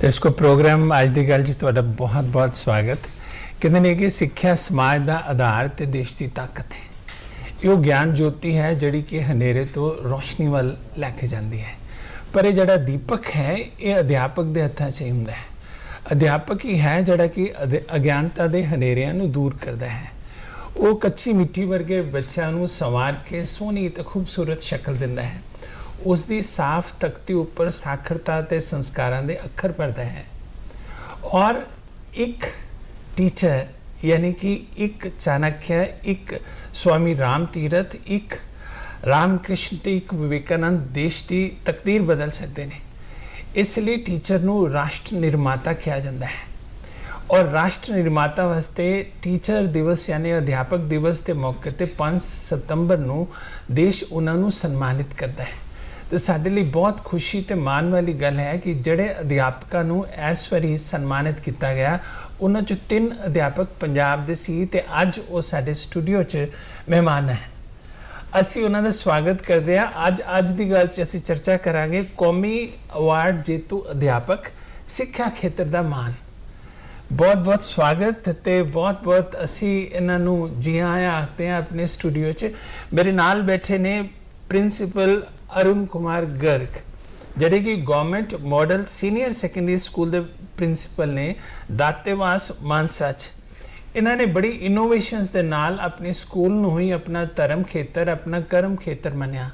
दर्शकों प्रोग्राम अज की गल तुहाडा बहुत बहुत स्वागत। कहते हैं कि सिक्ख्या समाज का आधार ते देश की ताकत है। यो ज्ञान ज्योति है जिहड़ी कि हनेरे तो रोशनी वाल लैके जाती है। पर यह जिहड़ा दीपक है ये अध्यापक के हत्थां 'च ही हुंदा है। अध्यापक ही है जिहड़ा कि अज्ञानता के हनेरियां नूं दूर करता है। वो कच्ची मिट्टी वर्गे बच्चों नूं संवार के सोहनी ते खूबसूरत शक्ल दिंदा है। उसकी साफ तख्ती उपर साखरता ते संस्कारां दे अखर भरदा है। और एक टीचर यानी कि एक चाणक्य, एक स्वामी राम तीरथ, एक रामकृष्ण ते एक विवेकानंद देश की तकदीर बदल सकते हैं। इसलिए टीचर नूं राष्ट्र निर्माता कहा जाता है। और राष्ट्र निर्माता वास्ते टीचर दिवस यानी अध्यापक दिवस के मौके पर 5 सितंबर नूं देश उन्होंने सन्मानित करता है। तो साडे लई बहुत खुशी ते माण वाली गल है कि जिहड़े अध्यापकों नूं इस वारी सन्मानित किया गया उन्हां चों 3 अध्यापक पंजाब दे सी ते अज वो साडे स्टूडियो च मेहमान हैं। असीं उन्हां दा स्वागत करते हैं। अज दी गल च असीं चर्चा करांगे कौमी अवार्ड जेतू अध्यापक सिक्ख्या खेत्र दा मान। बहुत बहुत स्वागत ते बहुत बहुत असी इन्हां नूं जी आया आखते हैं अपने स्टूडियो च। मेरे नाल बैठे ने प्रिंसीपल अरुण कुमार गर्ग जिहड़े कि government model senior secondary school के प्रिंसीपल ने दातेवास मानसा च। इन्होंने बड़ी इनोवेशनस के नाल अपने स्कूल नूं ही अपना धर्म खेत्र, अपना कर्म खेत्र मन्निया,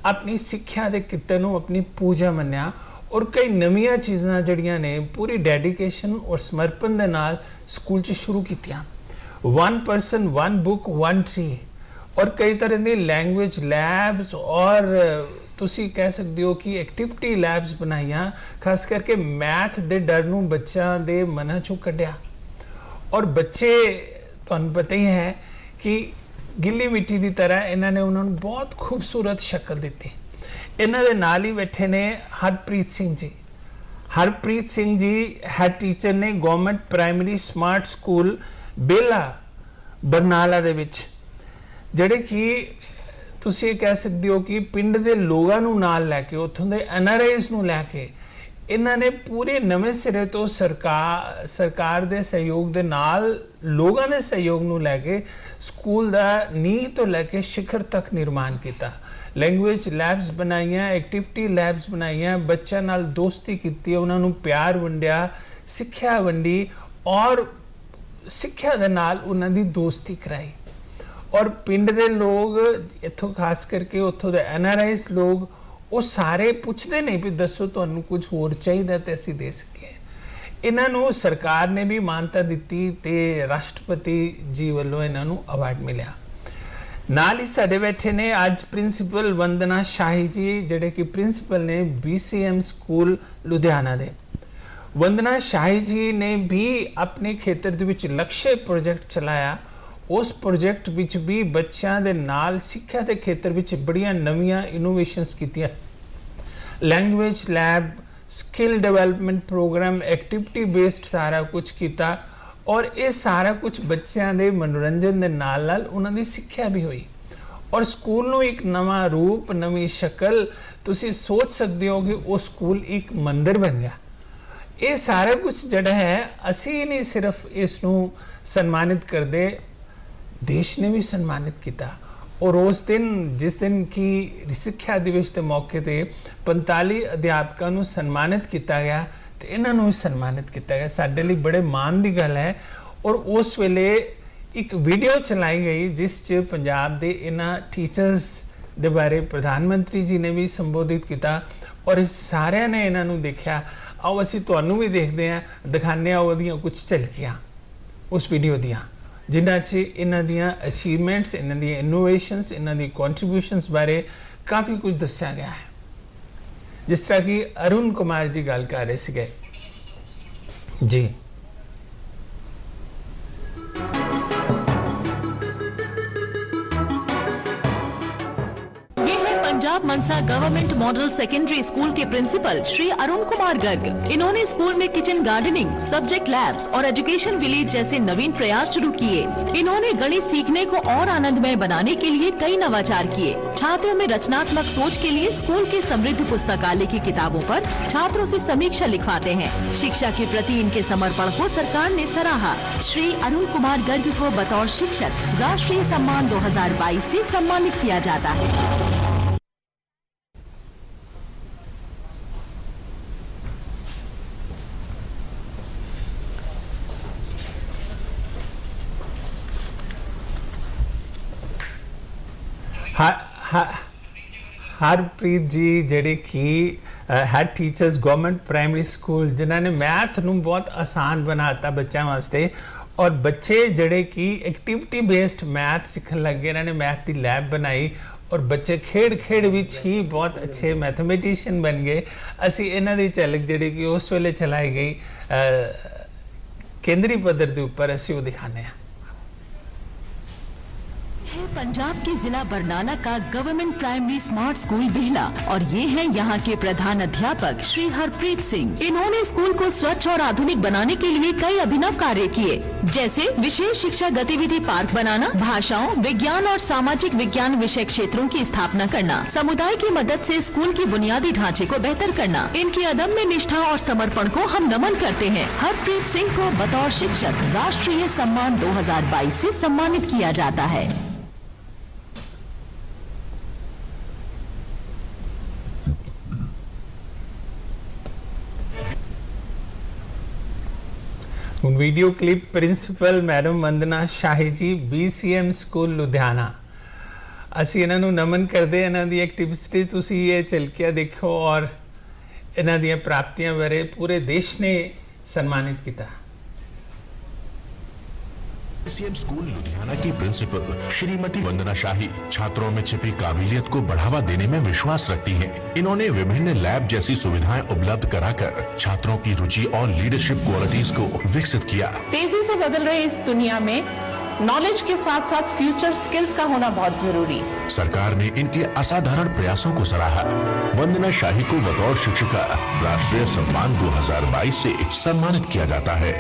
अपनी सिक्ख्या के किते नूं अपनी पूजा मन्निया और कई नवीं चीज़ां जिहड़ियां ने पूरी डेडिकेशन और समर्पण के नाल स्कूल च शुरू कीतियां। 1 पर्सन 1 बुक 1 ट्री और कई तरह की लैंग्वेज लैब्स और तुसी कह सकते हो कि एक्टिविटी लैब्स बनाइया, खास करके मैथ के डर नूं बच्चों के मन चों कढ़िया। और बच्चे तुहानूं पता ही है कि गिल्ली मिट्टी की तरह इन्होंने उन्होंने बहुत खूबसूरत शक्ल दी। इन्हां दे नाल ही बैठे ने हरप्रीत सिंह जी। हरप्रीत सिंह जी हैड टीचर ने गवर्नमेंट प्राइमरी स्मार्ट स्कूल बेला बरनाला दे विच, जिहड़े कि तुसीं ये कह सकते हो कि पिंड के लोगों नूं नाल लैके उत्थों दे NRIs नूं लैके इन्हां ने पूरे नवें सिरे तो सरकार दे सहयोग दे नाल लोगों के सहयोग नूं लैके स्कूल दा नींह तो लैके शिखर तक निर्माण किया। लैंग्वेज लैब्स बनाइयां, एक्टिविटी लैब्स बनाइयां, बच्चों नाल दोस्ती की, उन्होंने प्यार वंडिया, सिक्ख्या वंडी और सिक्ख्या दे नाल उन्हां दी दोस्ती कराई। और पिंड के लोग इत्थों खास करके उत्थों दे NRIs लोग वो सारे पूछते नहीं भी दसो तुहानूं कुछ होर चाहिए तो असीं दे सकीए। इन्हों सरकार ने भी मानता दी ते राष्ट्रपति जी वालों इन्हों अवार्ड मिलिया। नाल ही साडे बैठे ने अज प्रिंसीपल वंदना शाही जी जिहड़े कि प्रिंसीपल ने BCM स्कूल लुधियाना दे। वंदना शाही जी ने भी अपने खेत्र दे विच लक्ष्य प्रोजेक्ट चलाया। उस प्रोजेक्ट विच भी बच्चों के नाल सिक्ख्या के खेत्र विच बड़ियां नवीं इनोवेशनस कीतियां। Language lab, skill development program, activity based सारा कुछ किया और ये सारा कुछ बच्चों के मनोरंजन के नाल नाल उन्हां दी सिक्ख्या भी हुई और स्कूल नूं एक नवा रूप, नवीं शक्ल तुसीं सोच सकते हो कि वो स्कूल एक मंदिर बन गया। ये सारा कुछ जिहड़ा है असीं नहीं सिर्फ इसनूं सन्मानित करते, देश ने भी सन्मानित किया। और उस दिन जिस दिन की सिक्ख्या दिवस के मौके पर 45 अध्यापकों को सन्मानित किया गया तो इन्हों भी सन्मानित किया गया। साडे लई बड़े मान की गल है। और उस वेले एक वीडियो चलाई गई जिस च पंजाब के इन्हां टीचर्स के बारे प्रधानमंत्री जी ने भी संबोधित किया और इस सारे ने इन्हों देखा। आओ असीं तुहानूं भी देखते हैं, दिखाने ओहदियां कुछ झलकियां उस वीडियो दियां जिन्हां च इन्हां दियां अचीवमेंट्स, इन्हां दियां इनोवेशनस, इन्हां दी कॉन्ट्रीब्यूशनस बारे काफ़ी कुछ दस्सिया गया है। जिस तरह कि अरुण कुमार जी गल कर रहे सीगे जी। पंजाब मनसा गवर्नमेंट मॉडल सेकेंडरी स्कूल के प्रिंसिपल श्री अरुण कुमार गर्ग। इन्होंने स्कूल में किचन गार्डनिंग, सब्जेक्ट लैब्स और एजुकेशन विलेज जैसे नवीन प्रयास शुरू किए। इन्होंने गणित सीखने को और आनंदमय बनाने के लिए कई नवाचार किए। छात्रों में रचनात्मक सोच के लिए स्कूल के समृद्ध पुस्तकालय की किताबों पर छात्रों से समीक्षा लिखवाते हैं। शिक्षा के प्रति इनके समर्पण को सरकार ने सराहा। श्री अरुण कुमार गर्ग को बतौर शिक्षक राष्ट्रीय सम्मान 2022 से सम्मानित किया जाता है। हरप्रीत जी ਜਿਹੜੇ कि head teachers government primary school ਜਿਨ੍ਹਾਂ ਨੇ ਮੈਥ ਨੂੰ ਬਹੁਤ ਆਸਾਨ ਬਣਾਤਾ ਬੱਚਿਆਂ ਵਾਸਤੇ ਔਰ ਬੱਚੇ ਜਿਹੜੇ ਕਿ ਐਕਟੀਵਿਟੀ ਬੇਸਡ ਮੈਥ ਸਿੱਖਣ ਲੱਗੇ। ਇਹਨਾਂ ਨੇ ਮੈਥ ਦੀ ਲੈਬ ਬਣਾਈ ਔਰ ਬੱਚੇ ਖੇਡ ਵਿੱਚ ਹੀ ਬਹੁਤ ਅੱਛੇ ਮੈਥਮੈਟੀਸ਼ੀਅਨ ਬਣ ਗਏ। ਅਸੀਂ ਇਹਨਾਂ ਦੀ ਝਲਕ ਜਿਹੜੀ ਕਿ ਉਸ ਵੇਲੇ ਚਲਾਈ ਗਈ ਕੇਂਦਰੀ ਪੱਧਰ ਦੇ ਉੱਪਰ ਅਸੀਂ ਉਹ ਦਿਖਾਉਂਦੇ ਹਾਂ। पंजाब के जिला बरनाला का government primary smart school Behala और ये हैं यहाँ के प्रधान अध्यापक श्री हरप्रीत सिंह। इन्होंने स्कूल को स्वच्छ और आधुनिक बनाने के लिए कई अभिनव कार्य किए, जैसे विशेष शिक्षा गतिविधि पार्क बनाना, भाषाओं, विज्ञान और सामाजिक विज्ञान विषय क्षेत्रों की स्थापना करना, समुदाय की मदद से स्कूल की बुनियादी ढांचे को बेहतर करना। इनकी अदम्य निष्ठा और समर्पण को हम नमन करते हैं। हरप्रीत सिंह को बतौर शिक्षक राष्ट्रीय सम्मान 2022 से सम्मानित किया जाता है। ਹੁਣ ਵੀਡੀਓ ਕਲਿੱਪ ਪ੍ਰਿੰਸੀਪਲ ਮੈਡਮ ਵੰਦਨਾ ਸ਼ਾਹੀ ਜੀ BCM ਸਕੂਲ ਲੁਧਿਆਣਾ। ਅਸੀਂ ਇਹਨਾਂ ਨੂੰ ਨਮਨ ਕਰਦੇ। ਇਹਨਾਂ ਦੀ ਐਕਟੀਵਿਟੀ ਤੁਸੀਂ ਇਹ ਝਲਕਿਆ ਦੇਖੋ ਔਰ ਇਹਨਾਂ ਦੀਆਂ ਪ੍ਰਾਪਤੀਆਂ ਬਾਰੇ ਪੂਰੇ ਦੇਸ਼ ਨੇ ਸਨਮਾਨਿਤ ਕੀਤਾ। BCM स्कूल लुधियाना की प्रिंसिपल श्रीमती वंदना शाही छात्रों में छिपी काबिलियत को बढ़ावा देने में विश्वास रखती हैं। इन्होंने विभिन्न लैब जैसी सुविधाएं उपलब्ध कराकर छात्रों की रुचि और लीडरशिप क्वालिटीज को विकसित किया। तेजी से बदल रही इस दुनिया में नॉलेज के साथ साथ फ्यूचर स्किल्स का होना बहुत जरूरी। सरकार ने इनके असाधारण प्रयासों को सराहा। वंदना शाही को बतौर शिक्षिका राष्ट्रीय सम्मान 2022 से सम्मानित किया जाता है।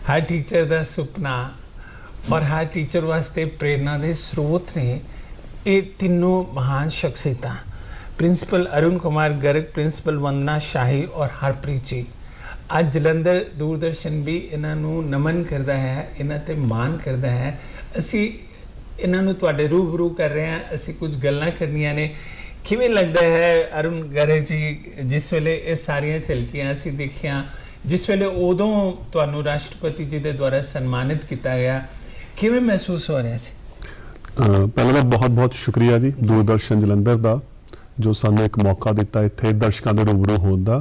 हर टीचर का सुपना और हर टीचर वास्ते प्रेरणा के स्रोत ने ये तीनों महान शख्सियत प्रिंसिपल अरुण कुमार गर्ग, प्रिंसिपल वंदना शाही और हरप्रीत जी। आज जलंधर दूरदर्शन भी इन्हों नमन करता है, इन्हों ते मान करता है। असी इन्हों तुहाडे रूबरू कर रहे हैं, असी कुछ गल्लां करनियां ने। किवें लगता है अरुण गर्ग जी जिस वेले ये सारियां झलकियां असी देखियां, जिस वेले उदों तुहानूं राष्ट्रपति जी के द्वारा सन्मानित किया गया, किवें महसूस हो रहा सी? पहले तो बहुत बहुत शुक्रिया जी दूरदर्शन जलंधर का जो सानूं एक मौका दिता इत्थे दर्शकों के रूबरू होने का।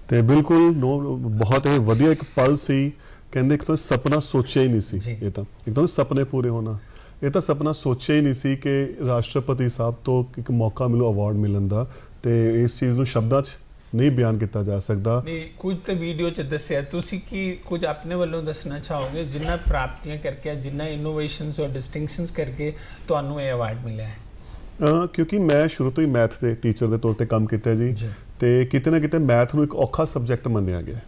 तो बिल्कुल बहुत ही वधिया एक पल सी। कहते एक तो सपना सोचिया ही नहीं सी, ये तो एकदम सपने पूरे होना। ये तो सपना सोचिया ही नहीं सी कि राष्ट्रपति साहब तो एक मौका मिलो अवार्ड मिलने का। तो इस चीज़ को शब्दों नहीं बयान किया जा सकता। नहीं कुछ तो वीडियो च दस्सिया तुसी की कुछ अपने वालों दसना चाहोगे जिन्ना प्राप्तियां करके, जिन्ना इनोवेशंस और डिस्टिंक्शंस करके तुहानूं ये अवार्ड मिला है? क्योंकि मैं शुरू तो ही मैथ के टीचर के तौर पर काम किया जी, तो किते ना किते मैथ नूं एक औखा सबजैक्ट मन्निया गया।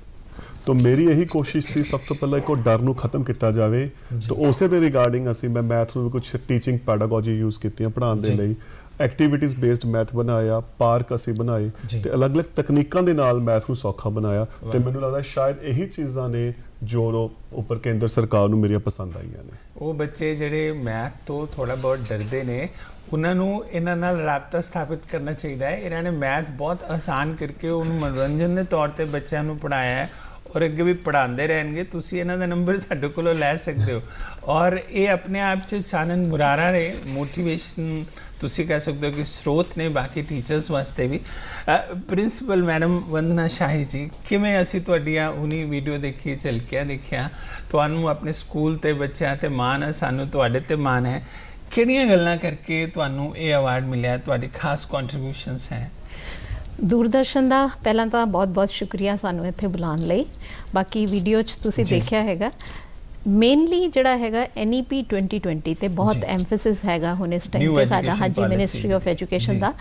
तो मेरी यही कोशिश सी सब तो पहले एक डर नूं खत्म किया जाए। तो उस दे रिगार्डिंग असी मैं मैथ नूं कुछ टीचिंग पैडागोजी यूज़ की पढ़ाने के लिए, एक्टिविटीज़ बेस्ड मैथ बनाया, पार्क असी बनाए, तो अलग अलग तकनीकों के नाल मैथ को सौखा बनाया। तो मैनूं लगता शायद यही चीज़ां ने जो उपर केंद्र सरकार नूं मेरियां पसंद आईयां ने। वो बच्चे जिहड़े मैथ तो थोड़ा बहुत डरते ने उन्होंने इन्हां नाल राबता स्थापित करना चाहिए है। इन्होंने मैथ बहुत आसान करके उन्होंने मनोरंजन के तौर पर बच्चों को पढ़ाया है और अगे भी पढ़ाते रहेंगे। तुसीं इन्हां दा नंबर साडे कोलों लै सकते हो और ये अपने आप च चानन मुरारा ने मोटिवेशन तुसी कह सकते हो कि स्रोत ने बाकी टीचर्स वास्ते भी। प्रिंसिपल मैडम वंदना शाही जी, किवें असीं तुहाडीआं हुणी वीडियो देखी, झलकियां देखिया, तुहानूं अपने स्कूल ते बच्चों ते मान है, सानूं तुहाडे ते मान है, ਕਿਹੜੀਆਂ ਗੱਲਾਂ ਕਰਕੇ ਤੁਹਾਨੂੰ ਇਹ ਅਵਾਰਡ ਮਿਲਿਆ, ਤੁਹਾਡੀ ਖਾਸ ਕੰਟਰੀਬਿਊਸ਼ਨਸ ਹੈ? ਦੂਰਦਰਸ਼ਨ ਦਾ ਪਹਿਲਾਂ ਤਾਂ ਬਹੁਤ-ਬਹੁਤ ਸ਼ੁਕਰੀਆ ਸਾਨੂੰ ਇੱਥੇ ਬੁਲਾਉਣ ਲਈ। ਬਾਕੀ ਵੀਡੀਓ 'ਚ ਤੁਸੀਂ ਦੇਖਿਆ ਹੈਗਾ, ਮੇਨਲੀ ਜਿਹੜਾ ਹੈਗਾ NEP 2020 ਤੇ ਬਹੁਤ ਐਮਫੈਸਿਸ ਹੈਗਾ ਹੁਣ ਇਸ ਟਾਈਮ ਤੇ ਸਾਡਾ, ਹਾਂਜੀ, ਮਿਨਿਸਟਰੀ ਆਫ ਐਜੂਕੇਸ਼ਨ ਦਾ।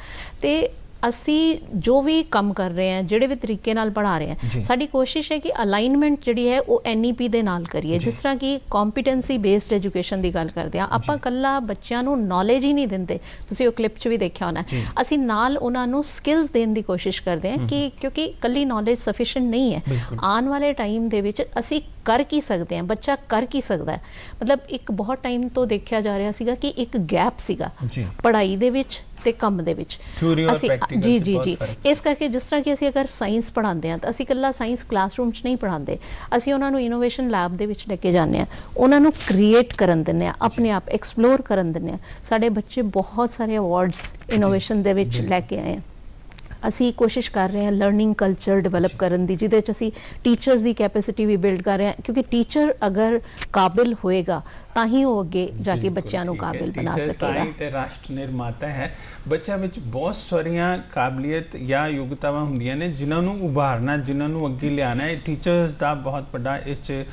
ਤੇ ਅਸੀਂ ਜੋ ਵੀ ਕੰਮ ਕਰ ਰਹੇ ਹਾਂ, ਜਿਹੜੇ ਵੀ ਤਰੀਕੇ ਨਾਲ ਪੜ੍ਹਾ ਰਹੇ ਹਾਂ, ਸਾਡੀ ਕੋਸ਼ਿਸ਼ ਹੈ ਕਿ ਅਲਾਈਨਮੈਂਟ ਜਿਹੜੀ ਹੈ ਉਹ NEP ਦੇ ਨਾਲ ਕਰੀਏ। ਜਿਸ ਤਰ੍ਹਾਂ ਕਿ ਕੰਪੀਟੈਂਸੀ ਬੇਸਡ ਐਜੂਕੇਸ਼ਨ ਦੀ ਗੱਲ ਕਰਦੇ ਹਾਂ ਆਪਾਂ, ਕੱਲਾ ਬੱਚਿਆਂ ਨੂੰ ਨੌਲੇਜ ਹੀ ਨਹੀਂ ਦਿੰਦੇ, ਤੁਸੀਂ ਉਹ ਕਲਿੱਪ 'ਚ ਵੀ ਦੇਖਿਆ ਹੋਣਾ, ਅਸੀਂ ਨਾਲ ਉਹਨਾਂ ਨੂੰ ਸਕਿੱਲਸ ਦੇਣ ਦੀ ਕੋਸ਼ਿਸ਼ ਕਰਦੇ ਹਾਂ ਕਿ ਕਿਉਂਕਿ ਕੱਲੀ ਨੌਲੇਜ ਸਫੀਸ਼ੀਐਂਟ ਨਹੀਂ ਹੈ। ਆਉਣ ਵਾਲੇ ਟਾਈਮ ਦੇ ਵਿੱਚ ਅਸੀਂ ਕਰ ਕੀ ਸਕਦੇ ਹਾਂ, ਬੱਚਾ ਕਰ ਕੀ ਸਕਦਾ ਹੈ। ਮਤਲਬ ਇੱਕ ਬਹੁਤ ਟਾਈਮ ਤੋਂ ਦੇਖਿਆ ਜਾ ਰਿਹਾ ਸੀਗਾ ਕਿ ਇੱਕ ਗੈਪ ਸੀਗਾ ਪੜ੍ਹਾਈ ਦੇ ਵਿੱਚ ਤੇ ਕੰਮ ਦੇ ਵਿੱਚ। ਅਸੀਂ ਜੀ ਇਸ ਕਰਕੇ ਜਿਸ ਤਰ੍ਹਾਂ ਕਿ ਅਸੀਂ ਅਗਰ ਸਾਇੰਸ ਪੜ੍ਹਾਉਂਦੇ ਹਾਂ ਤਾਂ ਅਸੀਂ ਇਕੱਲਾ ਸਾਇੰਸ ਕਲਾਸਰੂਮ 'ਚ ਨਹੀਂ ਪੜ੍ਹਾਉਂਦੇ, ਅਸੀਂ ਉਹਨਾਂ ਨੂੰ ਇਨੋਵੇਸ਼ਨ ਲੈਬ ਦੇ ਵਿੱਚ ਲੈ ਕੇ ਜਾਂਦੇ ਹਾਂ, ਉਹਨਾਂ ਨੂੰ ਕ੍ਰੀਏਟ ਕਰਨ ਦਿੰਦੇ ਹਾਂ, ਆਪਣੇ ਆਪ ਐਕਸਪਲੋਰ ਕਰਨ ਦਿੰਦੇ ਹਾਂ। ਸਾਡੇ ਬੱਚੇ ਬਹੁਤ ਸਾਰੇ ਅਵਾਰਡਸ ਇਨੋਵੇਸ਼ਨ ਦੇ ਵਿੱਚ ਲੈ ਕੇ ਆਏ। ਅਸੀਂ ਕੋਸ਼ਿਸ਼ ਕਰ ਰਹੇ ਹਾਂ ਲਰਨਿੰਗ ਕਲਚਰ ਡਿਵੈਲਪ ਕਰਨ ਦੀ, ਜਿਹਦੇ 'ਚ ਅਸੀਂ ਟੀਚਰਸ ਦੀ ਕੈਪੈਸਿਟੀ ਵੀ ਬਿਲਡ ਕਰ ਰਹੇ ਹਾਂ, ਕਿਉਂਕਿ ਟੀਚਰ ਅਗਰ ਕਾਬਿਲ ਹੋਏਗਾ ਤਾਂ ਹੀ ਉਹ ਅੱਗੇ ਜਾ ਕੇ ਬੱਚਿਆਂ ਨੂੰ ਕਾਬਿਲ ਬਣਾ ਸਕੇਗਾ। ਤੇ ਰਾਸ਼ਟਰ ਨਿਰਮਾਤਾ ਹੈ। ਬੱਚਿਆਂ ਵਿੱਚ ਬਹੁਤ ਸਾਰੀਆਂ ਕਾਬਲੀਅਤ ਜਾਂ ਯੋਗਤਾਵਾਂ ਹੁੰਦੀਆਂ ਨੇ ਜਿਨ੍ਹਾਂ ਨੂੰ ਉਭਾਰਨਾ, ਜਿਨ੍ਹਾਂ ਨੂੰ ਅੱਗੇ ਲਿਆਉਣਾ ਹੈ। ਟੀਚਰਸ ਦਾ ਬਹੁਤ ਵੱਡਾ ਇਸ 'ਚ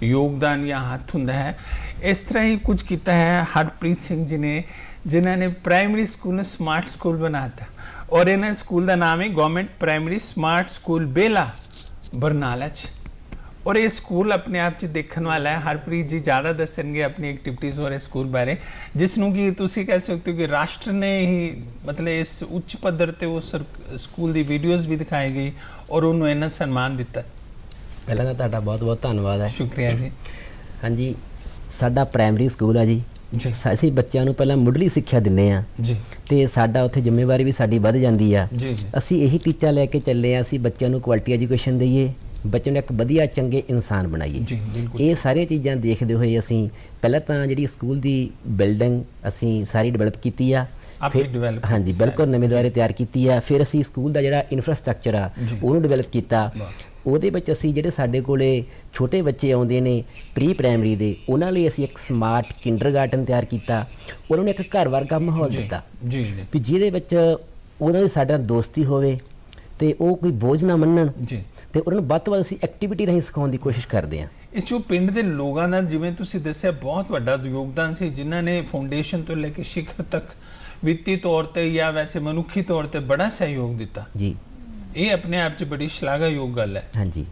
ਯੋਗਦਾਨ ਜਾਂ ਹੱਥ ਹੁੰਦਾ ਹੈ। ਇਸ ਤਰ੍ਹਾਂ ਹੀ ਕੁਝ ਕੀਤਾ ਹੈ ਹਰਪ੍ਰੀਤ ਸਿੰਘ ਜੀ ਨੇ, ਜਿਨ੍ਹਾਂ ਨੇ ਪ੍ਰਾਇਮਰੀ ਸਕੂਲ ਨੂੰ ਸਮਾਰਟ ਸਕੂਲ ਬਣਾ ਦਿੱਤਾ और इन्हें स्कूल का नाम है गवर्नमेंट प्राइमरी स्मार्ट स्कूल बेला बरनाला च। और ये स्कूल अपने आप च देखने वाला है। हरप्रीत जी ज़्यादा दसेंगे अपनी एक्टिविटीज़ और स्कूल बारे, जिसनों कि तुसी कह सकते हो कि राष्ट्र ने ही मतलब इस उच्च पद्धर ते वो स्कूल की वीडियोज़ भी दिखाई गई और उन्होंने इन्ना सम्मान दिता। पहला तो तुहाडा बहुत बहुत धन्यवाद है। शुक्रिया जी। हाँ जी, साडा प्राइमरी स्कूल है जी। ਅਸੀਂ ਬੱਚਿਆਂ ਨੂੰ ਪਹਿਲਾਂ ਮੁੱਢਲੀ ਸਿੱਖਿਆ ਦਿੰਦੇ ਹਾਂ ਜੀ, ਤੇ ਸਾਡਾ ਉੱਥੇ ਜ਼ਿੰਮੇਵਾਰੀ ਵੀ ਸਾਡੀ ਵੱਧ ਜਾਂਦੀ ਆ। ਅਸੀਂ ਇਹੀ ਟੀਚਾ ਲੈ ਕੇ ਚੱਲੇ ਆ, ਅਸੀਂ ਬੱਚਿਆਂ ਨੂੰ ਕੁਆਲਿਟੀ ਐਜੂਕੇਸ਼ਨ ਦਈਏ, ਬੱਚੇ ਨੂੰ ਇੱਕ ਵਧੀਆ ਚੰਗੇ ਇਨਸਾਨ ਬਣਾਈਏ। ਇਹ ਸਾਰੀਆਂ ਚੀਜ਼ਾਂ ਦੇਖਦੇ ਹੋਏ ਅਸੀਂ ਪਹਿਲਾਂ ਤਾਂ ਜਿਹੜੀ ਸਕੂਲ ਦੀ ਬਿਲਡਿੰਗ ਅਸੀਂ ਸਾਰੀ ਡਿਵੈਲਪ ਕੀਤੀ ਆ। ਹਾਂਜੀ, ਬਿਲਕੁਲ ਨਵੇਂ ਦੁਆਰੇ ਤਿਆਰ ਕੀਤੀ ਆ। ਫਿਰ ਅਸੀਂ ਸਕੂਲ ਦਾ ਜਿਹੜਾ ਇਨਫਰਾਸਟਰਕਚਰ ਆ ਉਹਨੂੰ ਡਿਵੈਲਪ ਕੀਤਾ। ਉਹਦੇ ਵਿੱਚ ਅਸੀਂ ਜਿਹੜੇ ਸਾਡੇ ਕੋਲੇ ਛੋਟੇ ਬੱਚੇ ਆਉਂਦੇ ਨੇ ਪ੍ਰੀ ਪ੍ਰਾਇਮਰੀ ਦੇ, ਉਹਨਾਂ ਲਈ ਅਸੀਂ ਇੱਕ ਸਮਾਰਟ ਕਿੰਡਰਗਾਰਟਨ ਤਿਆਰ ਕੀਤਾ। ਉਹਨਾਂ ਨੂੰ ਇੱਕ ਘਰ ਵਰਗਾ ਮਾਹੌਲ ਦਿੱਤਾ ਵੀ ਜਿਹਦੇ ਵਿੱਚ ਉਹਨਾਂ ਦੀ ਸਾਡੇ ਨਾਲ ਦੋਸਤੀ ਹੋਵੇ ਤੇ ਉਹ ਕੋਈ ਬੋਝ ਨਾ ਮੰਨਣ, ਤੇ ਉਹਨਾਂ ਨੂੰ ਵੱਧ ਤੋਂ ਵੱਧ ਅਸੀਂ ਐਕਟੀਵਿਟੀ ਰਾਹੀਂ ਸਿਖਾਉਣ ਦੀ ਕੋਸ਼ਿਸ਼ ਕਰਦੇ ਹਾਂ। ਇਸ 'ਚੋਂ ਪਿੰਡ ਦੇ ਲੋਕਾਂ ਦਾ, ਜਿਵੇਂ ਤੁਸੀਂ ਦੱਸਿਆ, ਬਹੁਤ ਵੱਡਾ ਯੋਗਦਾਨ ਸੀ, ਜਿਨ੍ਹਾਂ ਨੇ ਫਾਊਂਡੇਸ਼ਨ ਤੋਂ ਲੈ ਕੇ ਸਿਖਰ ਤੱਕ ਵਿੱਤੀ ਤੌਰ ਤੇ ਜਾਂ ਵੈਸੇ ਮਨੁੱਖੀ ਤੌਰ ਤੇ ਬੜਾ ਸਹਿਯੋਗ ਦਿੱਤਾ ਜੀ। ਇਹ ਆਪਣੇ ਆਪ 'ਚ ਬੜੀ ਸ਼ਲਾਘਾਯੋਗ ਗੱਲ ਹੈ। ਹਾਂਜੀ,